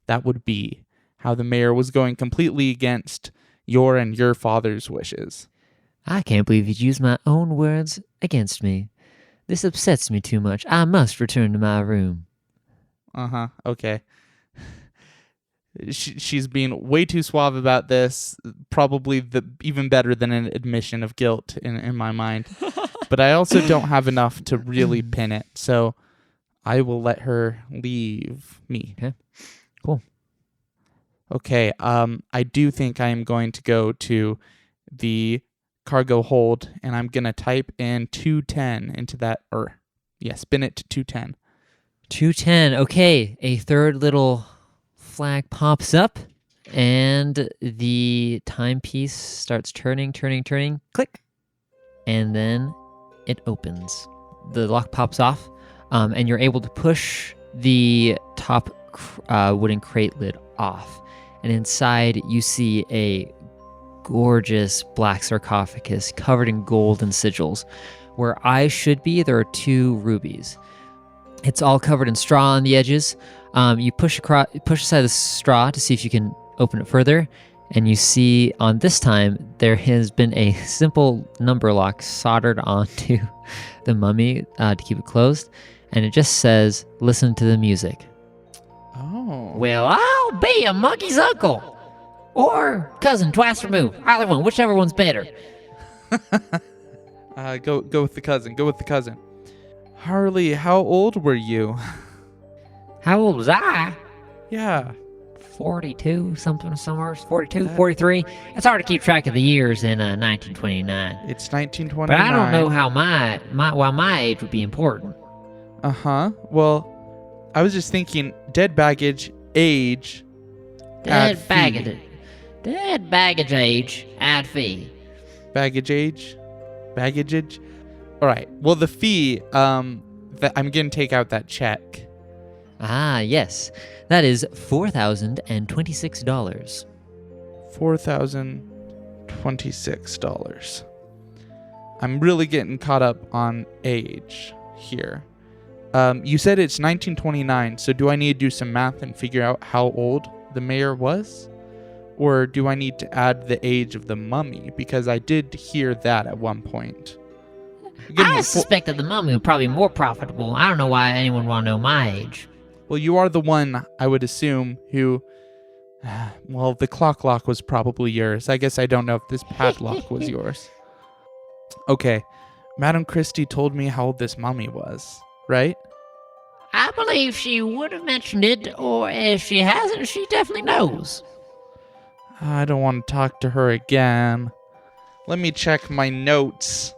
that would be, how the mayor was going completely against your and your father's wishes. I can't believe you'd use my own words against me. This upsets me too much. I must return to my room. Okay. She's being way too suave about this. Probably even better than an admission of guilt in my mind. But I also don't have enough to really pin it, so I will let her leave me. Okay, cool. Okay, I do think I am going to go to the cargo hold, and I'm going to type in 210 into that, spin it to 210. 210, okay. A third little flag pops up, and the timepiece starts turning, click, and then it opens. The lock pops off, and you're able to push the top wooden crate lid off. And inside, you see a gorgeous black sarcophagus covered in gold and sigils. Where eyes should be, there are 2 rubies. It's all covered in straw on the edges. You push aside the straw to see if you can open it further, and you see on this time there has been a simple number lock soldered onto the mummy to keep it closed, and it just says, "Listen to the music." Oh. Well, I'll be a monkey's uncle. Or cousin twice removed. Either one, whichever one's better. Go with the cousin. Go with the cousin. Harley, how old were you? How old was I? Yeah. 42, somewhere. 42, 43. It's hard to keep track of the years in 1929. It's 1929. But I don't know how why my age would be important. Well, I was just thinking, dead baggage, age, Dead fee. baggage age, add fee. Baggage age? All right. Well, the fee, that I'm going to take out that check. Ah, yes. That is $4,026. $4,026. I'm really getting caught up on age here. You said it's 1929, so do I need to do some math and figure out how old the mayor was? Or do I need to add the age of the mummy? Because I did hear that at one point. I suspect that the mummy would probably be more profitable. I don't know why anyone would want to know my age. Well, you are the one, I would assume, who... Well, the clock lock was probably yours. I guess I don't know if this padlock was yours. Okay. Madam Christie told me how old this mummy was. right? I believe she would have mentioned it, or if she hasn't, she definitely knows. I don't want to talk to her again. Let me check my notes.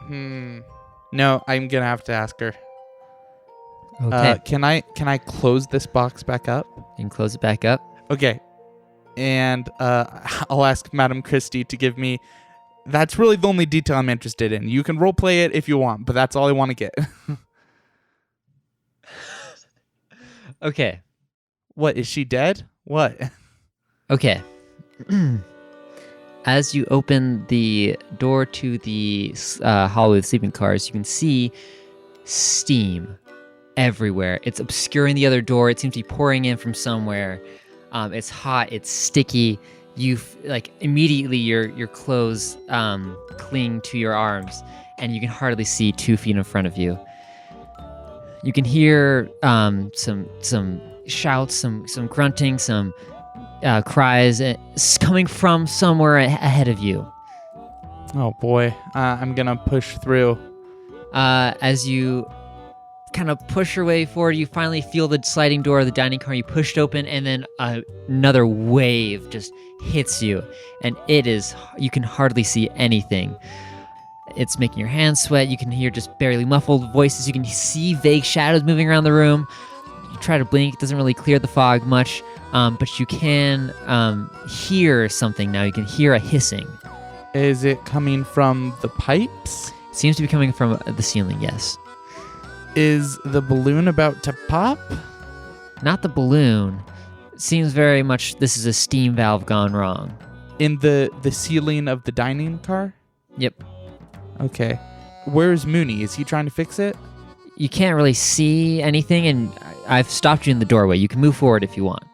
No, I'm gonna have to ask her. Okay. Can I close this box back up? You can close it back up. Okay. And I'll ask Madam Christie to give me. That's really the only detail I'm interested in. You can roleplay it if you want, but that's all I want to get. Okay. What, is she dead? What? Okay. As you open the door to the hall with sleeping cars, you can see steam everywhere. It's obscuring the other door. It seems to be pouring in from somewhere. It's hot. It's sticky. Immediately your clothes cling to your arms, and you can hardly see 2 feet in front of you. You can hear some shouts, some grunting, some cries coming from somewhere ahead of you. Oh boy, I'm gonna push through. As you kind of push your way forward, you finally feel the sliding door of the dining car. You push it open, and then another wave just hits you, and you can hardly see anything. It's making your hands sweat. You can hear just barely muffled voices. You can see vague shadows moving around the room. You try to blink. It doesn't really clear the fog much, but you can hear something now. You can hear a hissing. Is it coming from the pipes? It seems to be coming from the ceiling, yes. Is the balloon about to pop? Not the balloon. It seems very much this is a steam valve gone wrong. In the ceiling of the dining car? Yep. Okay. Where's Mooney? Is he trying to fix it? You can't really see anything, and I've stopped you in the doorway. You can move forward if you want.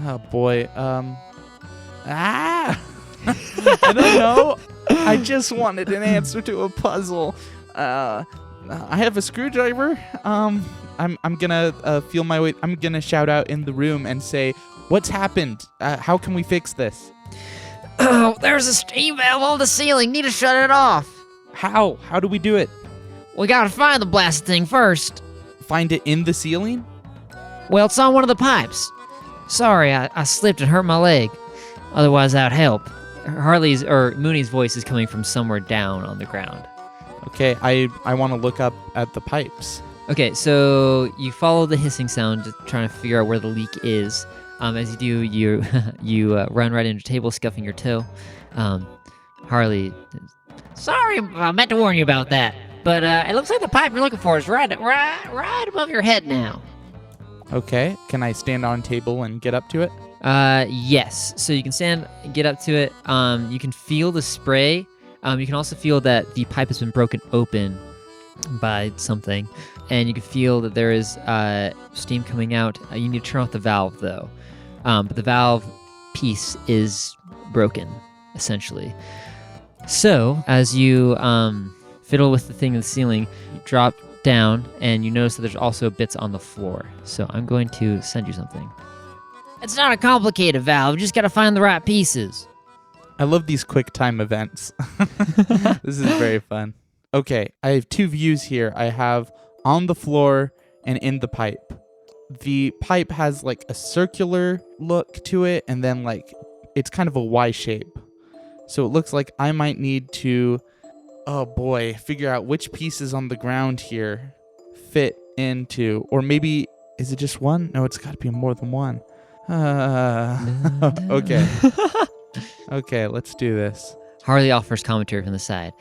Oh boy. I don't know. I just wanted an answer to a puzzle. I have a screwdriver. I'm gonna feel my way. I'm gonna shout out in the room and say, "What's happened? How can we fix this?" Oh, there's a steam valve on the ceiling. Need to shut it off. How? How do we do it? We gotta find the blasted thing first. Find it in the ceiling? Well, it's on one of the pipes. Sorry, I slipped and hurt my leg. Otherwise, that'd help. Harley's or Mooney's voice is coming from somewhere down on the ground. Okay, I want to look up at the pipes. Okay, so you follow the hissing sound, trying to figure out where the leak is. As you do, you run right into a table, scuffing your toe. Harley. Sorry, I meant to warn you about that. But it looks like the pipe you're looking for is right above your head now. Okay, can I stand on a table and get up to it? Yes. So you can stand, get up to it. You can feel the spray. You can also feel that the pipe has been broken open by something, and you can feel that there is steam coming out. You need to turn off the valve, though. But the valve piece is broken, essentially. So as you fiddle with the thing in the ceiling, you drop down, and you notice that there's also bits on the floor. So I'm going to send you something. It's not a complicated valve. You just gotta find the right pieces. I love these quick time events. This is very fun. Okay, I have 2 views here. I have on the floor and in the pipe. The pipe has like a circular look to it, and then like it's kind of a Y shape. So it looks like I might need to, oh boy, figure out which pieces on the ground here fit into, or maybe, is it just one? No, it's got to be more than one. Okay. Okay, let's do this. Harley offers commentary from the side.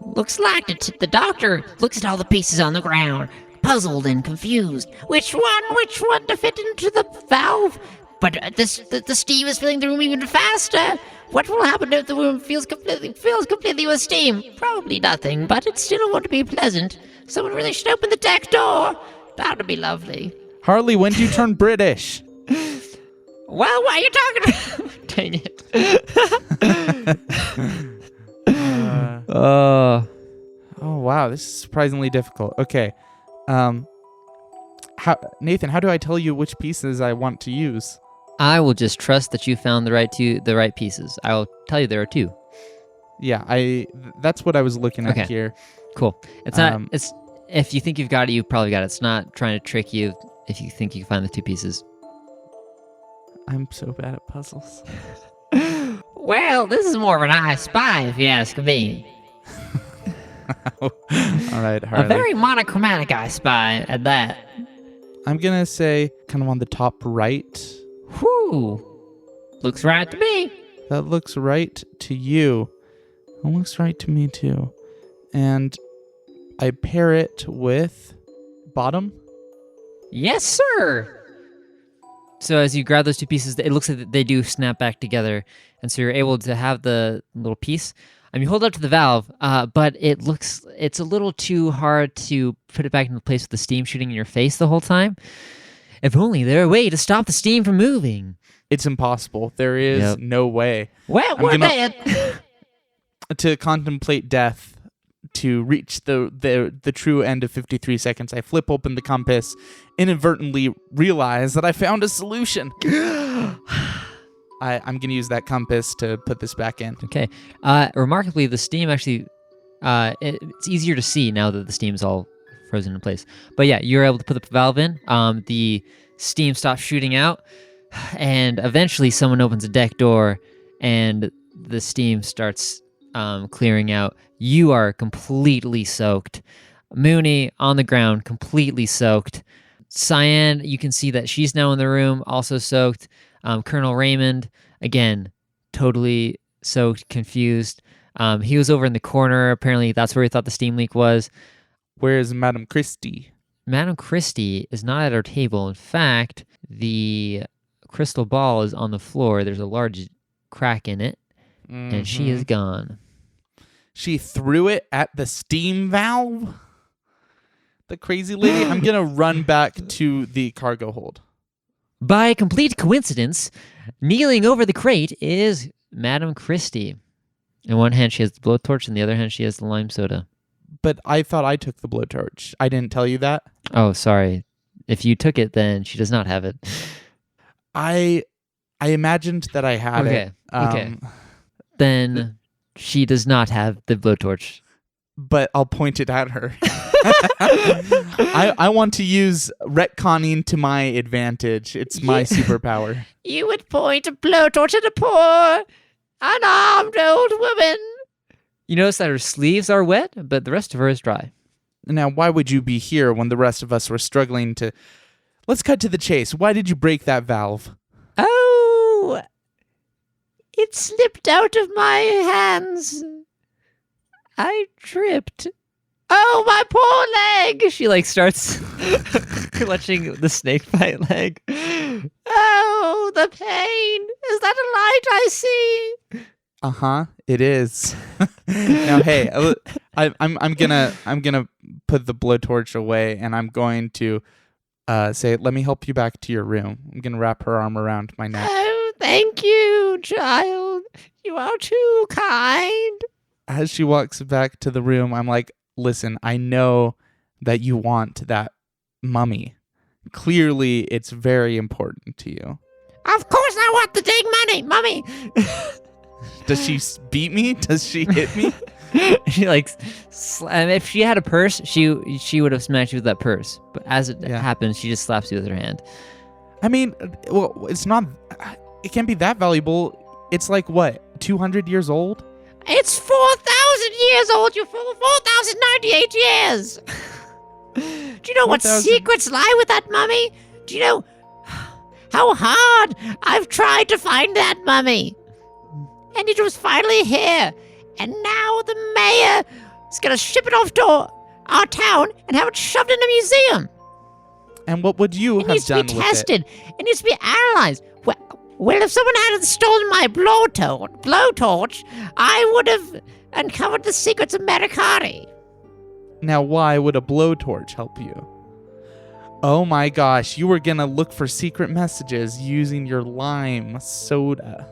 Looks like the doctor looks at all the pieces on the ground, puzzled and confused. Which one to fit into the valve? But the steam is filling the room even faster. What will happen if the room fills completely with steam? Probably nothing, but it still won't be pleasant. Someone really should open the deck door. That would be lovely. Harley, when do you turn British? Well, what are you talking about? Dang it. Oh wow, this is surprisingly difficult. Okay. Nathan, how do I tell you which pieces I want to use? I will just trust that you found the right pieces. I will tell you there are 2. Yeah, that's what I was looking at here. Cool. It's not if you think you've got it, you've probably got it. It's not trying to trick you if you think you can find the 2 pieces. I'm so bad at puzzles. Well, this is more of an I Spy, if you ask me. All right, Harley. A very monochromatic I Spy at that. I'm going to say kind of on the top right. Whew. Looks right to me. That looks right to you. It looks right to me too. And I pair it with bottom. Yes, sir. So as you grab those 2 pieces, it looks like they do snap back together. And so you're able to have the little piece. You hold it up to the valve, but it's a little too hard to put it back into place with the steam shooting in your face the whole time. If only there were a way to stop the steam from moving. It's impossible. There is no way. Well, we're dead. To contemplate death, to reach the true end of 53 seconds, I flip open the compass, inadvertently realize that I found a solution. I'm going to use that compass to put this back in. Okay. Remarkably, the steam actually, it's easier to see now that the steam's all frozen in place. But yeah, you're able to put the valve in. The steam stops shooting out, and eventually someone opens a deck door, and the steam starts clearing out. You are completely soaked. Mooney on the ground, completely soaked. Cyan, you can see that she's now in the room, also soaked. Colonel Raymond, again, totally soaked, confused. He was over in the corner. Apparently, that's where he thought the steam leak was. Where's Madam Christie? Madam Christie is not at our table. In fact, the crystal ball is on the floor. There's a large crack in it, and she is gone. She threw it at the steam valve? The crazy lady? I'm going to run back to the cargo hold. By complete coincidence, kneeling over the crate is Madam Christie. In one hand, she has the blowtorch, in the other hand, she has the lime soda. But I thought I took the blowtorch. I didn't tell you that? Oh, sorry. If you took it, then she does not have it. I imagined that I had it. Okay. Then she does not have the blowtorch. But I'll point it at her. I want to use retconning to my advantage. It's my superpower. You would point a blowtorch at a poor, unarmed old woman. You notice that her sleeves are wet, but the rest of her is dry. Now, why would you be here when the rest of us were struggling to... Let's cut to the chase. Why did you break that valve? Oh, it slipped out of my hands. I tripped. Oh, my poor leg! She starts clutching the snakebite leg. Oh, the pain! Is that a light I see? It is. Now, hey, I'm gonna put the blowtorch away, and I'm going to say, "Let me help you back to your room." I'm gonna wrap her arm around my neck. Oh, thank you, child. You are too kind. As she walks back to the room, I'm like, listen, I know that you want that mummy. Clearly, it's very important to you. Of course I want the dang money, mummy. Does she beat me? Does she hit me? She if she had a purse, she would have smacked you with that purse. But as it happens, she just slaps you with her hand. I mean, well, it's not... It can't be that valuable. It's like, what, 200 years old? It's 4,000 years old, you fool. 4,098 years. Do you know what secrets lie with that mummy? Do you know how hard I've tried to find that mummy? And it was finally here. And now the mayor is going to ship it off to our town and have it shoved in a museum. And what would you have done with it? It needs to be tested. It needs to be analyzed. Well, if someone had stolen my blowtorch, I would have uncovered the secrets of Mercari. Now, why would a blowtorch help you? Oh my gosh, you were gonna look for secret messages using your lime soda.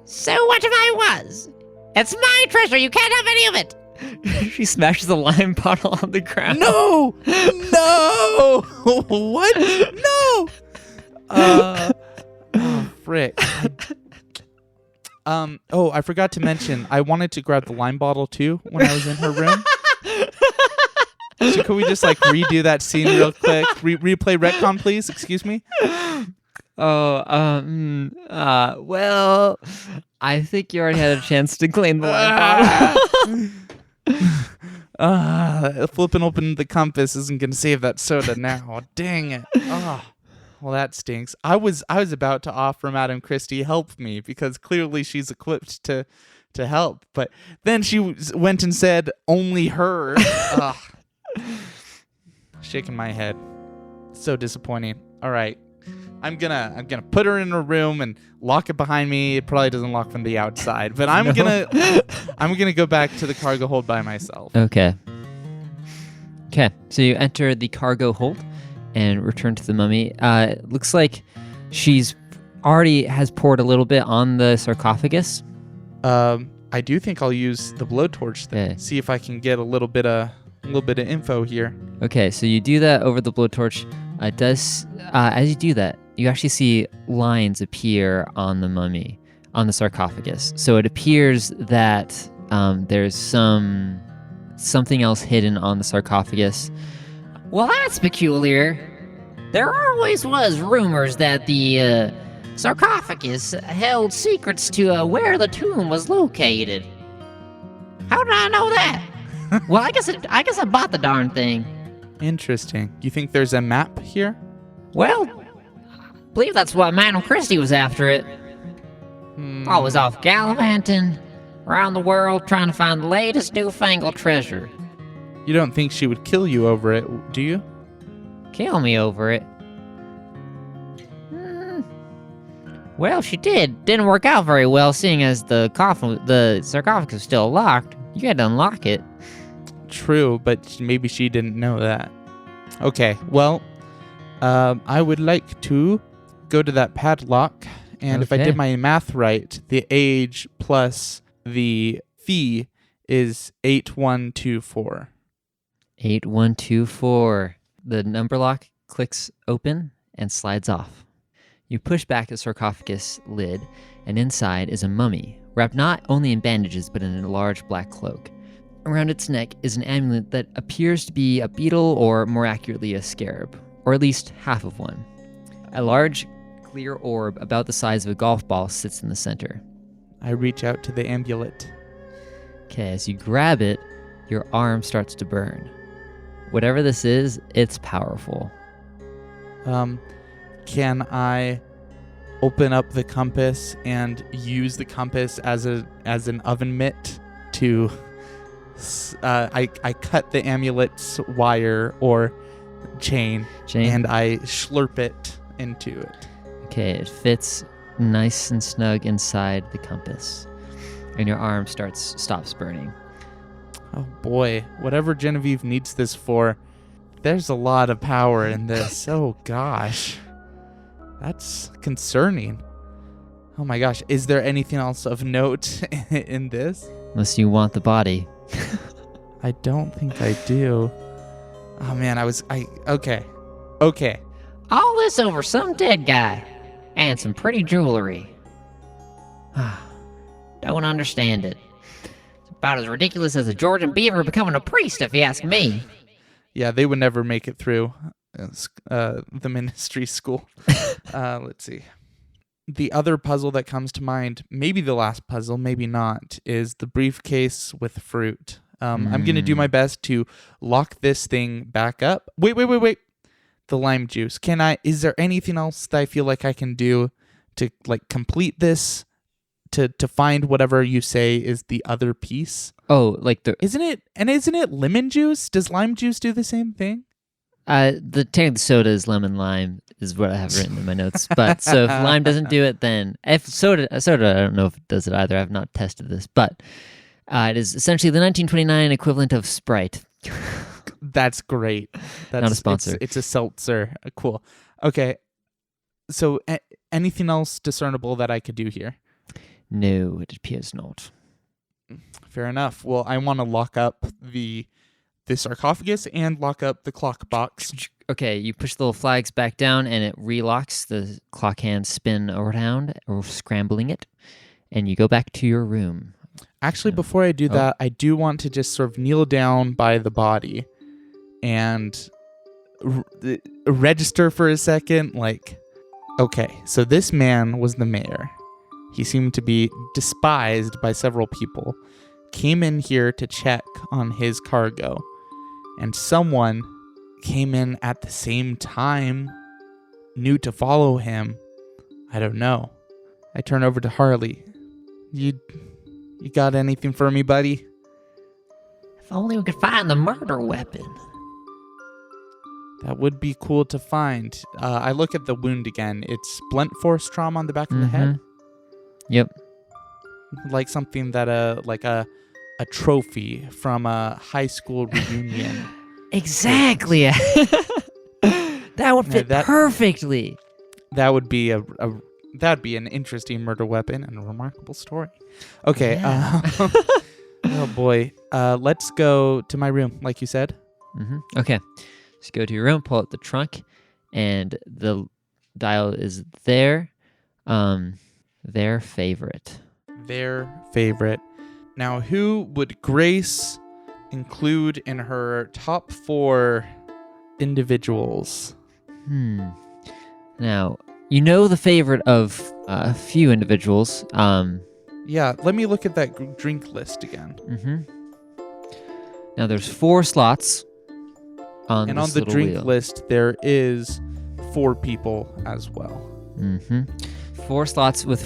So what if I was? It's my treasure, you can't have any of it. She smashes the lime bottle on the ground. No! No! What? No! Oh, frick. I forgot to mention, I wanted to grab the lime bottle too when I was in her room. So could we just like redo that scene real quick? Replay retcon, please. Excuse me. Well, I think you already had a chance to clean the wine bottle. Flipping open the compass isn't gonna save that soda now. Dang it. Well, that stinks. I was about to offer Madam Christie help me because clearly she's equipped to help, but then she went and said only her. Shaking my head. So disappointing. All right. I'm gonna put her in her room and lock it behind me. It probably doesn't lock from the outside, but I'm gonna go back to the cargo hold by myself. Okay. So you enter the cargo hold and return to the mummy. It looks like she's already has poured a little bit on the sarcophagus. I do think I'll use the blowtorch thing. Okay. See if I can get a little bit of info here. Okay, so you do that over the blowtorch. As you do that, you actually see lines appear on the mummy, on the sarcophagus. So it appears that there's something else hidden on the sarcophagus. Well, that's peculiar. There always was rumors that the sarcophagus held secrets to where the tomb was located. How did I know that? Well, I guess I bought the darn thing. Interesting. You think there's a map here? Well, I believe that's why Magnum Christie was after it. Always off gallivanting around the world trying to find the latest newfangled treasure. You don't think she would kill you over it, do you? Kill me over it. Well, she did. Didn't work out very well, seeing as the sarcophagus was still locked. You had to unlock it. True, but maybe she didn't know that. Okay, well, I would like to go to that padlock, and if I did my math right, the age plus the fee is 8124. 8124. The number lock clicks open and slides off. You push back the sarcophagus lid, and inside is a mummy, wrapped not only in bandages but in a large black cloak. Around its neck is an amulet that appears to be a beetle, or more accurately, a scarab, or at least half of one. A large, clear orb about the size of a golf ball sits in the center. I reach out to the amulet. Okay, as you grab it, your arm starts to burn. Whatever this is, it's powerful. Can I open up the compass and use the compass as an oven mitt to... I cut the amulet's wire or chain, and I slurp it into it. Okay, it fits nice and snug inside the compass, and your arm stops burning. Oh boy, whatever Genevieve needs this for, there's a lot of power in this. Oh gosh, that's concerning. Oh my gosh, is there anything else of note in this? Unless you want the body. I don't think I do. Oh man, okay. All this over some dead guy and some pretty jewelry. Don't understand it. It's about as ridiculous as a Georgian beaver becoming a priest, if you ask me. Yeah, they would never make it through the ministry school. Let's see. The other puzzle that comes to mind, maybe the last puzzle, maybe not, is the briefcase with fruit. I'm going to do my best to lock this thing back up. Wait. The lime juice. Is there anything else that I feel like I can do to like complete this, to find whatever you say is the other piece? Oh, like Isn't it lemon juice? Does lime juice do the same thing? The tank soda is lemon lime is what I have written in my notes. But so if lime doesn't do it, then if soda, I don't know if it does it either. I've not tested this, but it is essentially the 1929 equivalent of Sprite. That's great. That's not a sponsor. It's a seltzer. Cool. Okay. So anything else discernible that I could do here? No, it appears not. Fair enough. Well, I want to lock up the sarcophagus and lock up the clock box. Okay, you push the little flags back down and it relocks. The clock hands spin around, or scrambling it, and you go back to your room. Actually, before I do that, I do want to just sort of kneel down by the body and register for a second. Like, okay, so this man was the mayor. He seemed to be despised by several people. Came in here to check on his cargo. And someone came in at the same time, knew to follow him. I don't know. I turn over to Harley. You got anything for me, buddy? If only we could find the murder weapon. That would be cool to find. I look at the wound again. It's blunt force trauma on the back of the head. Yep. Like something that like a trophy from a high school reunion. Exactly. That would fit perfectly. That would be that'd be an interesting murder weapon and a remarkable story. Okay. Yeah. Oh boy. Let's go to my room, like you said. Okay. Just go to your room, pull out the trunk, and the dial is there. Their favorite. Their favorite. Now, who would Grace include in her top 4 individuals? Now, you know the favorite of a few individuals. Yeah, let me look at that drink list again. Now, there's 4 slots on and this on the little drink wheel. list, there is 4 people as well. 4 slots with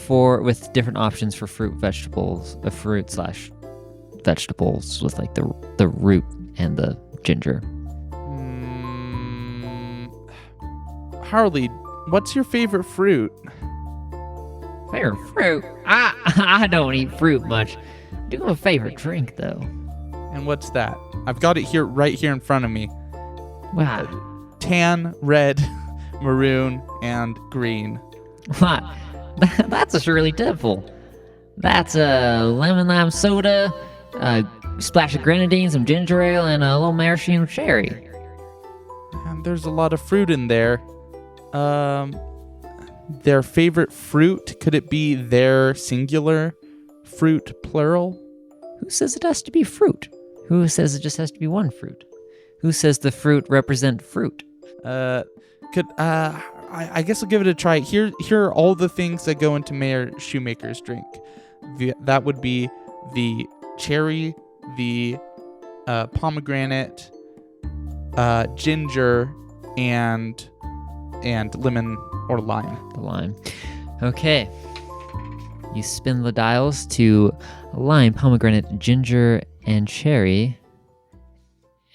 different options for fruit, vegetables, fruit/vegetables with like the root and the ginger. Harley, what's your favorite fruit? Favorite fruit? I don't eat fruit much. I do have a favorite drink, though. And what's that? I've got it right here in front of me. Wow. Tan, red, maroon, and green. What? That's a Shirley Temple. That's a lemon lime soda, a splash of grenadine, some ginger ale, and a little maraschino cherry. And there's a lot of fruit in there. Their favorite fruit, could it be their singular fruit plural? Who says it has to be fruit? Who says it just has to be one fruit? Who says the fruit represent fruit? I guess I'll give it a try. Here are all the things that go into Mayor Shoemaker's drink. That would be the cherry, the pomegranate, ginger, and lemon or lime. The lime. Okay. You spin the dials to lime, pomegranate, ginger, and cherry,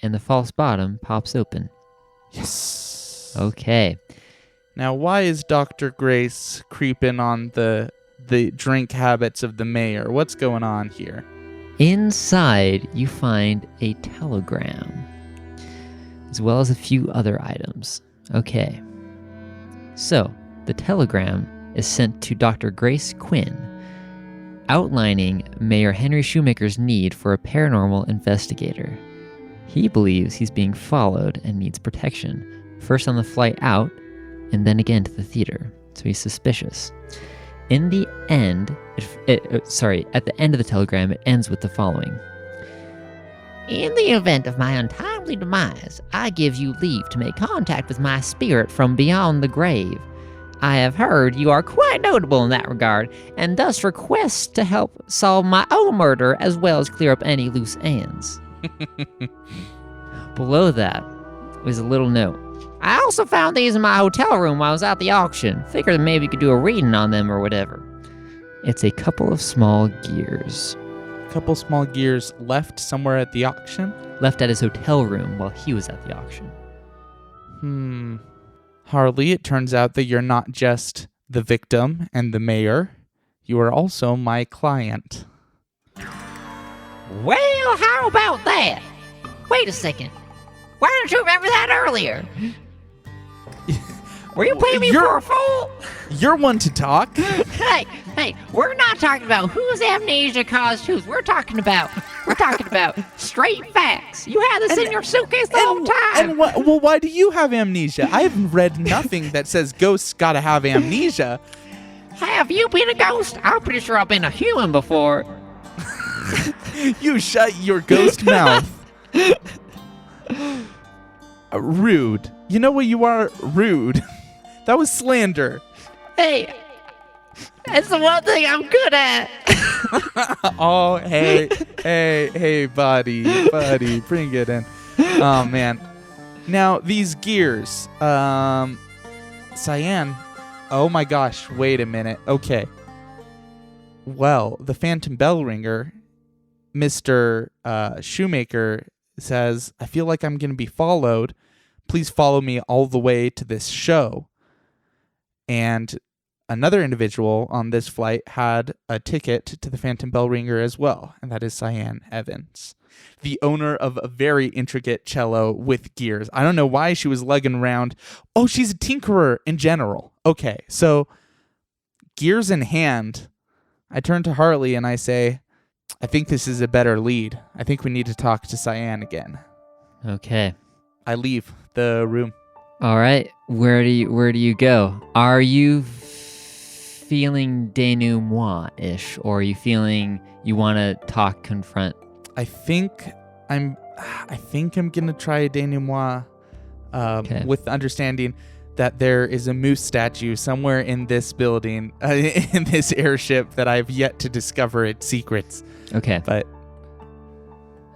and the false bottom pops open. Yes. Okay. Now, why is Dr. Grace creeping on the drink habits of the mayor? What's going on here? Inside, you find a telegram, as well as a few other items. Okay. So, the telegram is sent to Dr. Grace Quinn, outlining Mayor Henry Shoemaker's need for a paranormal investigator. He believes he's being followed and needs protection, first on the flight out, and then again to the theater, so he's suspicious. In the end, at the end of the telegram, it ends with the following. In the event of my untimely demise, I give you leave to make contact with my spirit from beyond the grave. I have heard you are quite notable in that regard, and thus request to help solve my own murder as well as clear up any loose ends. Below that was a little note. I also found these in my hotel room while I was at the auction. Figured maybe we could do a reading on them or whatever. It's a couple of small gears. Couple small gears left somewhere at the auction? Left at his hotel room while he was at the auction. Harley, it turns out that you're not just the victim and the mayor. You are also my client. Well, how about that? Wait a second. Why didn't you remember that earlier? Were you playing me for a fool? You're one to talk. Hey, we're not talking about whose amnesia caused whose. We're talking about straight facts. You had this in your suitcase the whole time. Well, why do you have amnesia? I have read nothing that says ghosts gotta have amnesia. Have you been a ghost? I'm pretty sure I've been a human before. You shut your ghost mouth. Rude. You know what you are? Rude. That was slander. Hey, that's the one thing I'm good at. Oh, hey, buddy, bring it in. Oh, man. Now, these gears. Cyan. Oh, my gosh. Wait a minute. Okay. Well, the Phantom Bell Ringer, Mr. Shoemaker, says, I feel like I'm going to be followed. Please follow me all the way to this show. And another individual on this flight had a ticket to the Phantom Bell Ringer as well, and that is Cyan Evans, the owner of a very intricate cello with gears. I don't know why she was lugging around. Oh, she's a tinkerer in general. Okay, so gears in hand, I turn to Harley and I say, I think this is a better lead. I think we need to talk to Cyan again. Okay. I leave the room. All right. Where do you go? Are you feeling denouement-ish, or are you feeling you want to confront? I think I'm gonna try a denouement, with the understanding that there is a moose statue somewhere in this building, in this airship, that I've yet to discover its secrets. Okay. But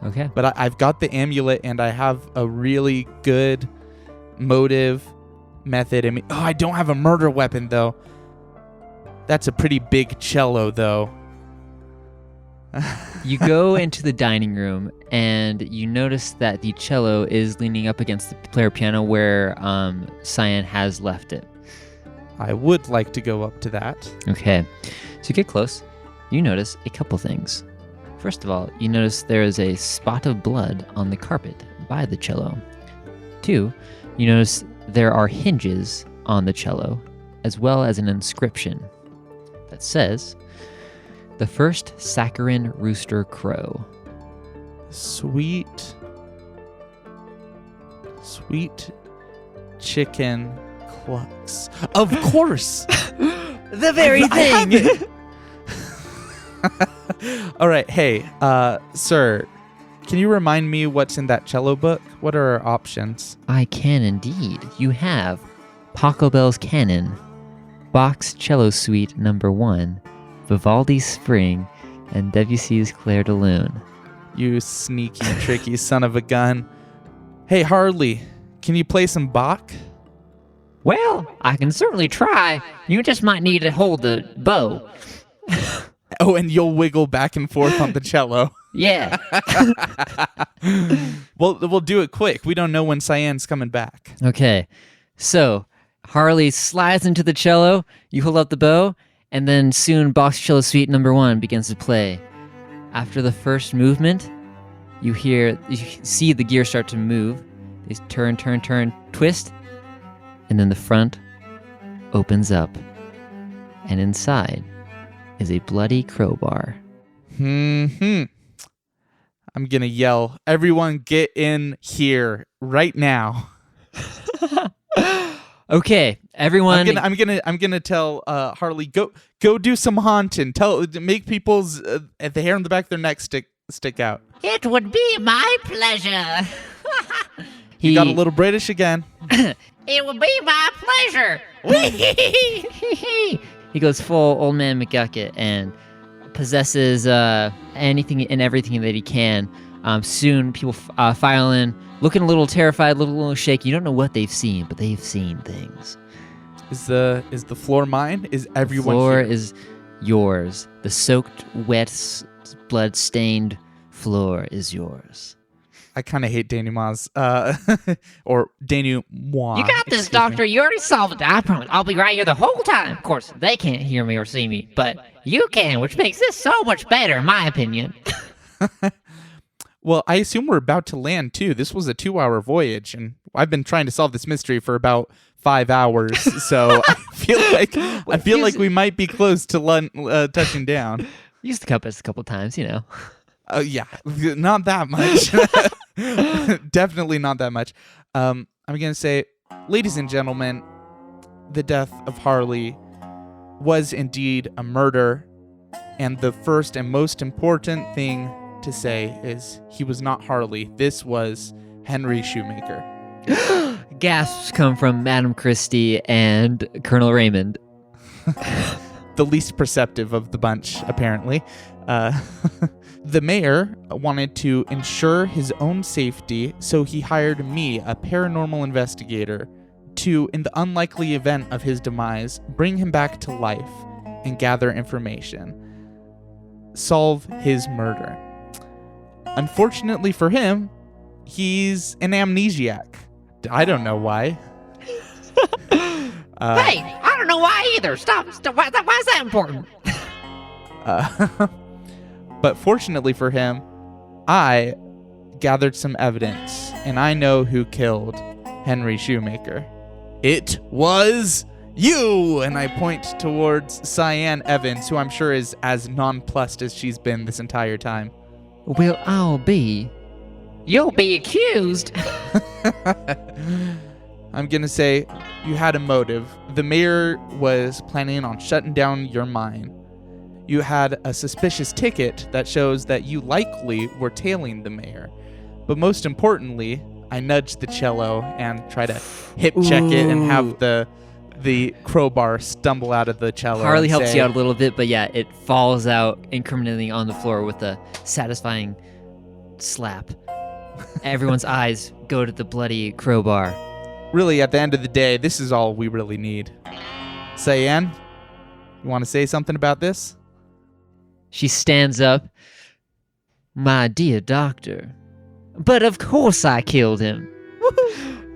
okay. But I've got the amulet, and I have a really good motive method. I mean, I don't have a murder weapon though. That's a pretty big cello, though. You go into the dining room, and you notice that the cello is leaning up against the player piano where Cyan has left it. I would like to go up to that. Okay. So you get close. You notice a couple things. First of all, you notice there is a spot of blood on the carpet by the cello. 2, you notice there are hinges on the cello, as well as an inscription that says, "The first saccharine rooster crow." Sweet chicken clucks. Of course. The very thing. All right. Hey, sir, can you remind me what's in that cello book? What are our options? I can indeed. You have Pachelbel's Canon, Bach's Cello Suite No. 1, Vivaldi's Spring, and Debussy's Clair de Lune. You sneaky, tricky son of a gun. Hey, Harley, can you play some Bach? Well, I can certainly try. You just might need to hold the bow. Oh, and you'll wiggle back and forth on the cello. Yeah. Well, we'll do it quick. We don't know when Cyan's coming back. Okay, so Harley slides into the cello, you hold up the bow, and then soon Bach's Cello Suite No. 1 begins to play. After the first movement, you see the gears start to move. They turn, twist, and then the front opens up, and inside is a bloody crowbar. I'm gonna yell, "Everyone get in here right now." Okay, everyone. I'm gonna tell Harley, go do some haunting. Make people's the hair on the back of their neck stick out. It would be my pleasure. You got a little British again. It would be my pleasure. He goes full old man McGucket and possesses anything and everything that he can. Soon people file in, looking a little terrified, a little shaky. You don't know what they've seen, but they've seen things. Is the floor mine? Is everyone The floor here? is yours. The soaked, wet, blood-stained floor is yours. I kind of hate denouements, or denouement. You got this, Doctor. You already solved it. I promise. I'll be right here the whole time. Of course, they can't hear me or see me, but you can, which makes this so much better, in my opinion. Well, I assume we're about to land, too. This was a 2-hour voyage, and I've been trying to solve this mystery for about 5 hours, so I feel like we might be close to touching down. Use the compass a couple times, you know. Yeah, not that much. Definitely not that much. I'm going to say, ladies and gentlemen, the death of Harley was indeed a murder, and the first and most important thing to say is he was not Harley. This was Henry Shoemaker. Gasps come from Madam Christie and Colonel Raymond. The least perceptive of the bunch, apparently. The mayor wanted to ensure his own safety, so he hired me, a paranormal investigator, to, in the unlikely event of his demise, bring him back to life and gather information. Solve his murder. Unfortunately for him, he's an amnesiac. I don't know why. Hey, I don't know why either. Stop. Why is that important? But fortunately for him, I gathered some evidence, and I know who killed Henry Shoemaker. It was you! And I point towards Cyan Evans, who I'm sure is as nonplussed as she's been this entire time. Well, You'll be accused. I'm gonna say you had a motive. The mayor was planning on shutting down your mine. You had a suspicious ticket that shows that you likely were tailing the mayor. But most importantly, I nudged the cello and try to hip check it and have the crowbar stumble out of the cello. Harley helps you out a little bit, but yeah, it falls out incriminatingly on the floor with a satisfying slap. Everyone's eyes go to the bloody crowbar. Really, at the end of the day, this is all we really need. Cyan, you want to say something about this? She stands up. My dear doctor. But of course I killed him.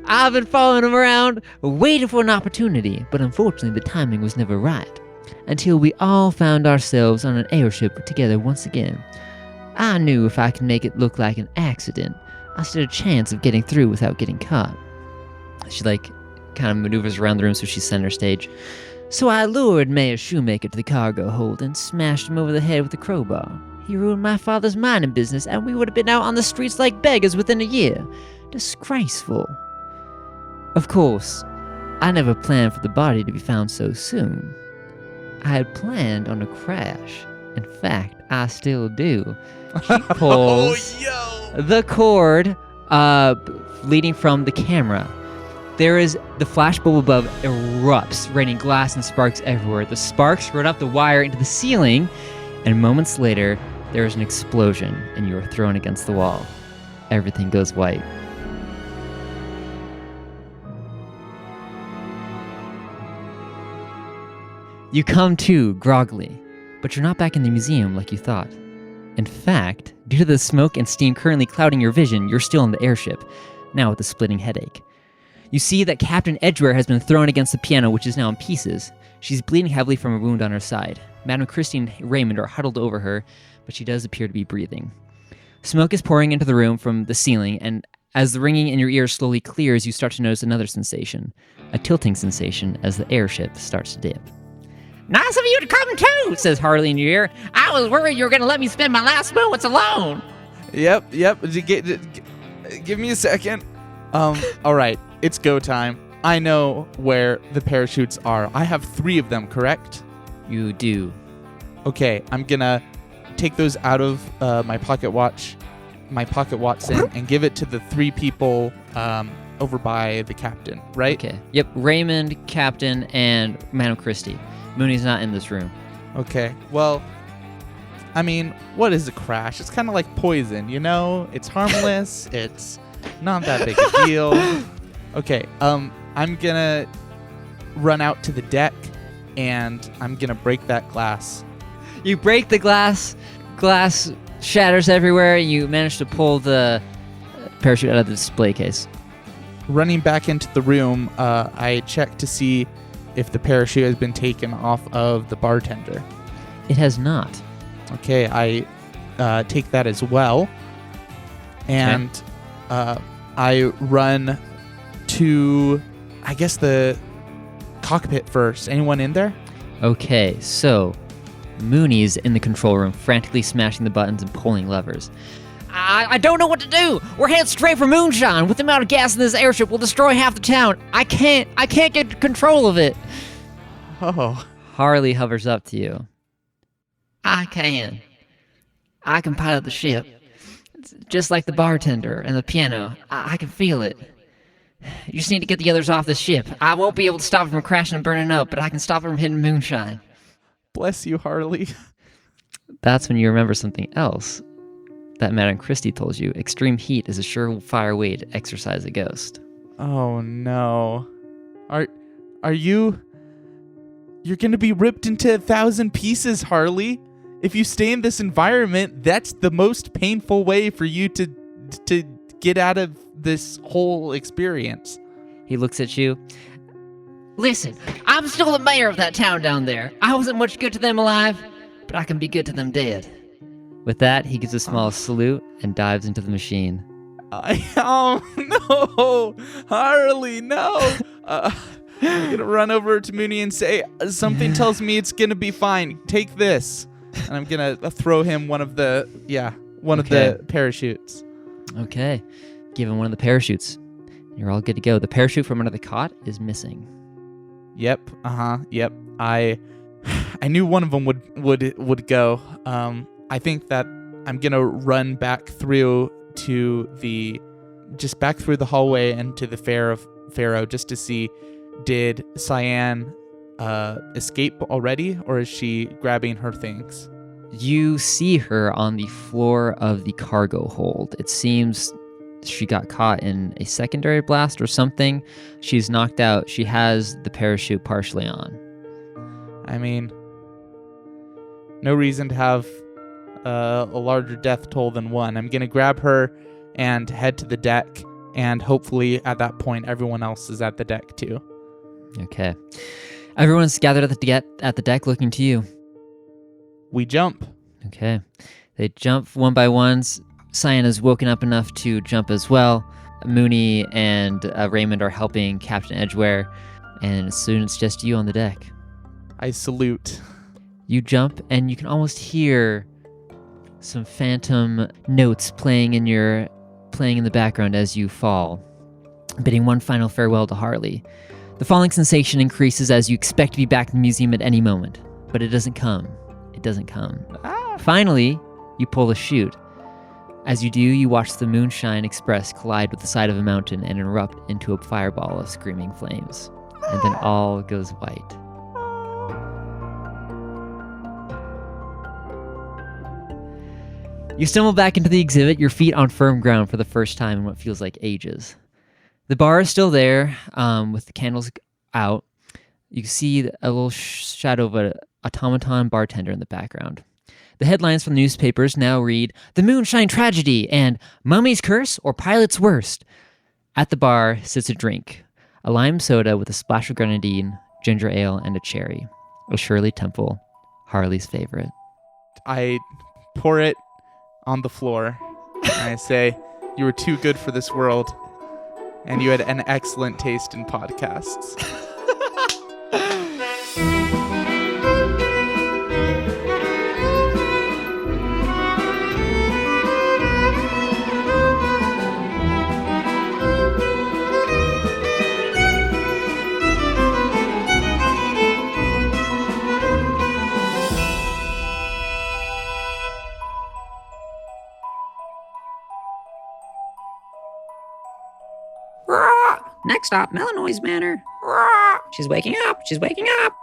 I've been following him around, waiting for an opportunity, but unfortunately the timing was never right. Until we all found ourselves on an airship together once again. I knew if I could make it look like an accident, I stood a chance of getting through without getting caught. She kind of maneuvers around the room so she's center stage. So I lured Mayor Shoemaker to the cargo hold and smashed him over the head with a crowbar. He ruined my father's mining business, and we would have been out on the streets like beggars within a year. Disgraceful. Of course, I never planned for the body to be found so soon. I had planned on a crash. In fact, I still do. She pulls the cord leading from the camera. The flash bulb above erupts, raining glass and sparks everywhere. The sparks run up the wire into the ceiling, and moments later, there is an explosion, and you are thrown against the wall. Everything goes white. You come to groggily, but you're not back in the museum like you thought. In fact, due to the smoke and steam currently clouding your vision, you're still in the airship, now with a splitting headache. You see that Captain Edgware has been thrown against the piano, which is now in pieces. She's bleeding heavily from a wound on her side. Madam Christie and Raymond are huddled over her, but she does appear to be breathing. Smoke is pouring into the room from the ceiling, and as the ringing in your ears slowly clears, you start to notice another sensation, a tilting sensation as the airship starts to dip. Nice of you to come too, says Harley in your ear. I was worried you were going to let me spend my last moments alone. Yep. Give me a second. All right, it's go time. I know where the parachutes are. I have 3 of them, correct? You do. Okay, I'm gonna take those out of my pocket watch, Watson, and give it to the 3 people over by the captain, right? Okay. Yep, Raymond, Captain, and Madam Christie. Mooney's not in this room. Okay, well, I mean, what is a crash? It's kind of like poison, you know? It's harmless. It's not that big a deal. Okay, I'm gonna run out to the deck, and I'm gonna break that glass. You break the glass shatters everywhere, and you manage to pull the parachute out of the display case. Running back into the room, I check to see if the parachute has been taken off of the bartender. It has not. Okay, I take that as well. And I run to, I guess, the cockpit first. Anyone in there? Okay, so Mooney's in the control room, frantically smashing the buttons and pulling levers. I don't know what to do. We're headed straight for Moonshine. With the amount of gas in this airship, we'll destroy half the town. I can't get control of it. Oh. Harley hovers up to you. I can pilot the ship. Just like the bartender and the piano. I can feel it. You just need to get the others off the ship. I won't be able to stop them from crashing and burning up, but I can stop them from hitting moonshine. Bless you, Harley. That's when you remember something else that Madame Christie told you. Extreme heat is a surefire way to exorcise a ghost. Oh no. Are you... You're gonna be ripped into 1,000 pieces, Harley. If you stay in this environment, that's the most painful way for you to get out of this whole experience. He looks at you. Listen, I'm still the mayor of that town down there. I wasn't much good to them alive, but I can be good to them dead. With that, he gives a small salute and dives into the machine. Oh no, Harley, no. I'm gonna run over to Mooney and say, something tells me it's gonna be fine. Take this. And I'm gonna throw him one of the parachutes. Okay. Give him one of the parachutes. You're all good to go. The parachute from under the cot is missing. Yep. Yep. I knew one of them would go. I think that I'm gonna run back through the hallway and to the Pharaoh just to see, did Cyan escape already, or is she grabbing her things? You see her on the floor of the cargo hold. It seems she got caught in a secondary blast or something. She's knocked out. She has the parachute partially on. I mean, no reason to have a larger death toll than one. I'm going to grab her and head to the deck, and hopefully at that point everyone else is at the deck too. Okay. Everyone's gathered at the deck looking to you. We jump. Okay. They jump one by ones. Cyan is woken up enough to jump as well. Mooney and Raymond are helping Captain Edgeware, and soon it's just you on the deck. I salute. You jump, and you can almost hear some phantom notes playing in the background as you fall, bidding one final farewell to Harley. The falling sensation increases as you expect to be back in the museum at any moment, but it doesn't come. It doesn't come. Finally, you pull the chute. As you do, you watch the Moonshine Express collide with the side of a mountain and erupt into a fireball of screaming flames. And then all goes white. You stumble back into the exhibit, your feet on firm ground for the first time in what feels like ages. The bar is still there, with the candles out. You can see a little shadow of an automaton bartender in the background. The headlines from the newspapers now read, "The Moonshine Tragedy" and "Mummy's Curse or Pilot's Worst." At the bar sits a drink, a lime soda with a splash of grenadine, ginger ale, and a cherry. A Shirley Temple, Harley's favorite. I pour it on the floor, and I say, "You were too good for this world, and you had an excellent taste in podcasts." Next stop, Melanoise Manor. She's waking up. She's waking up.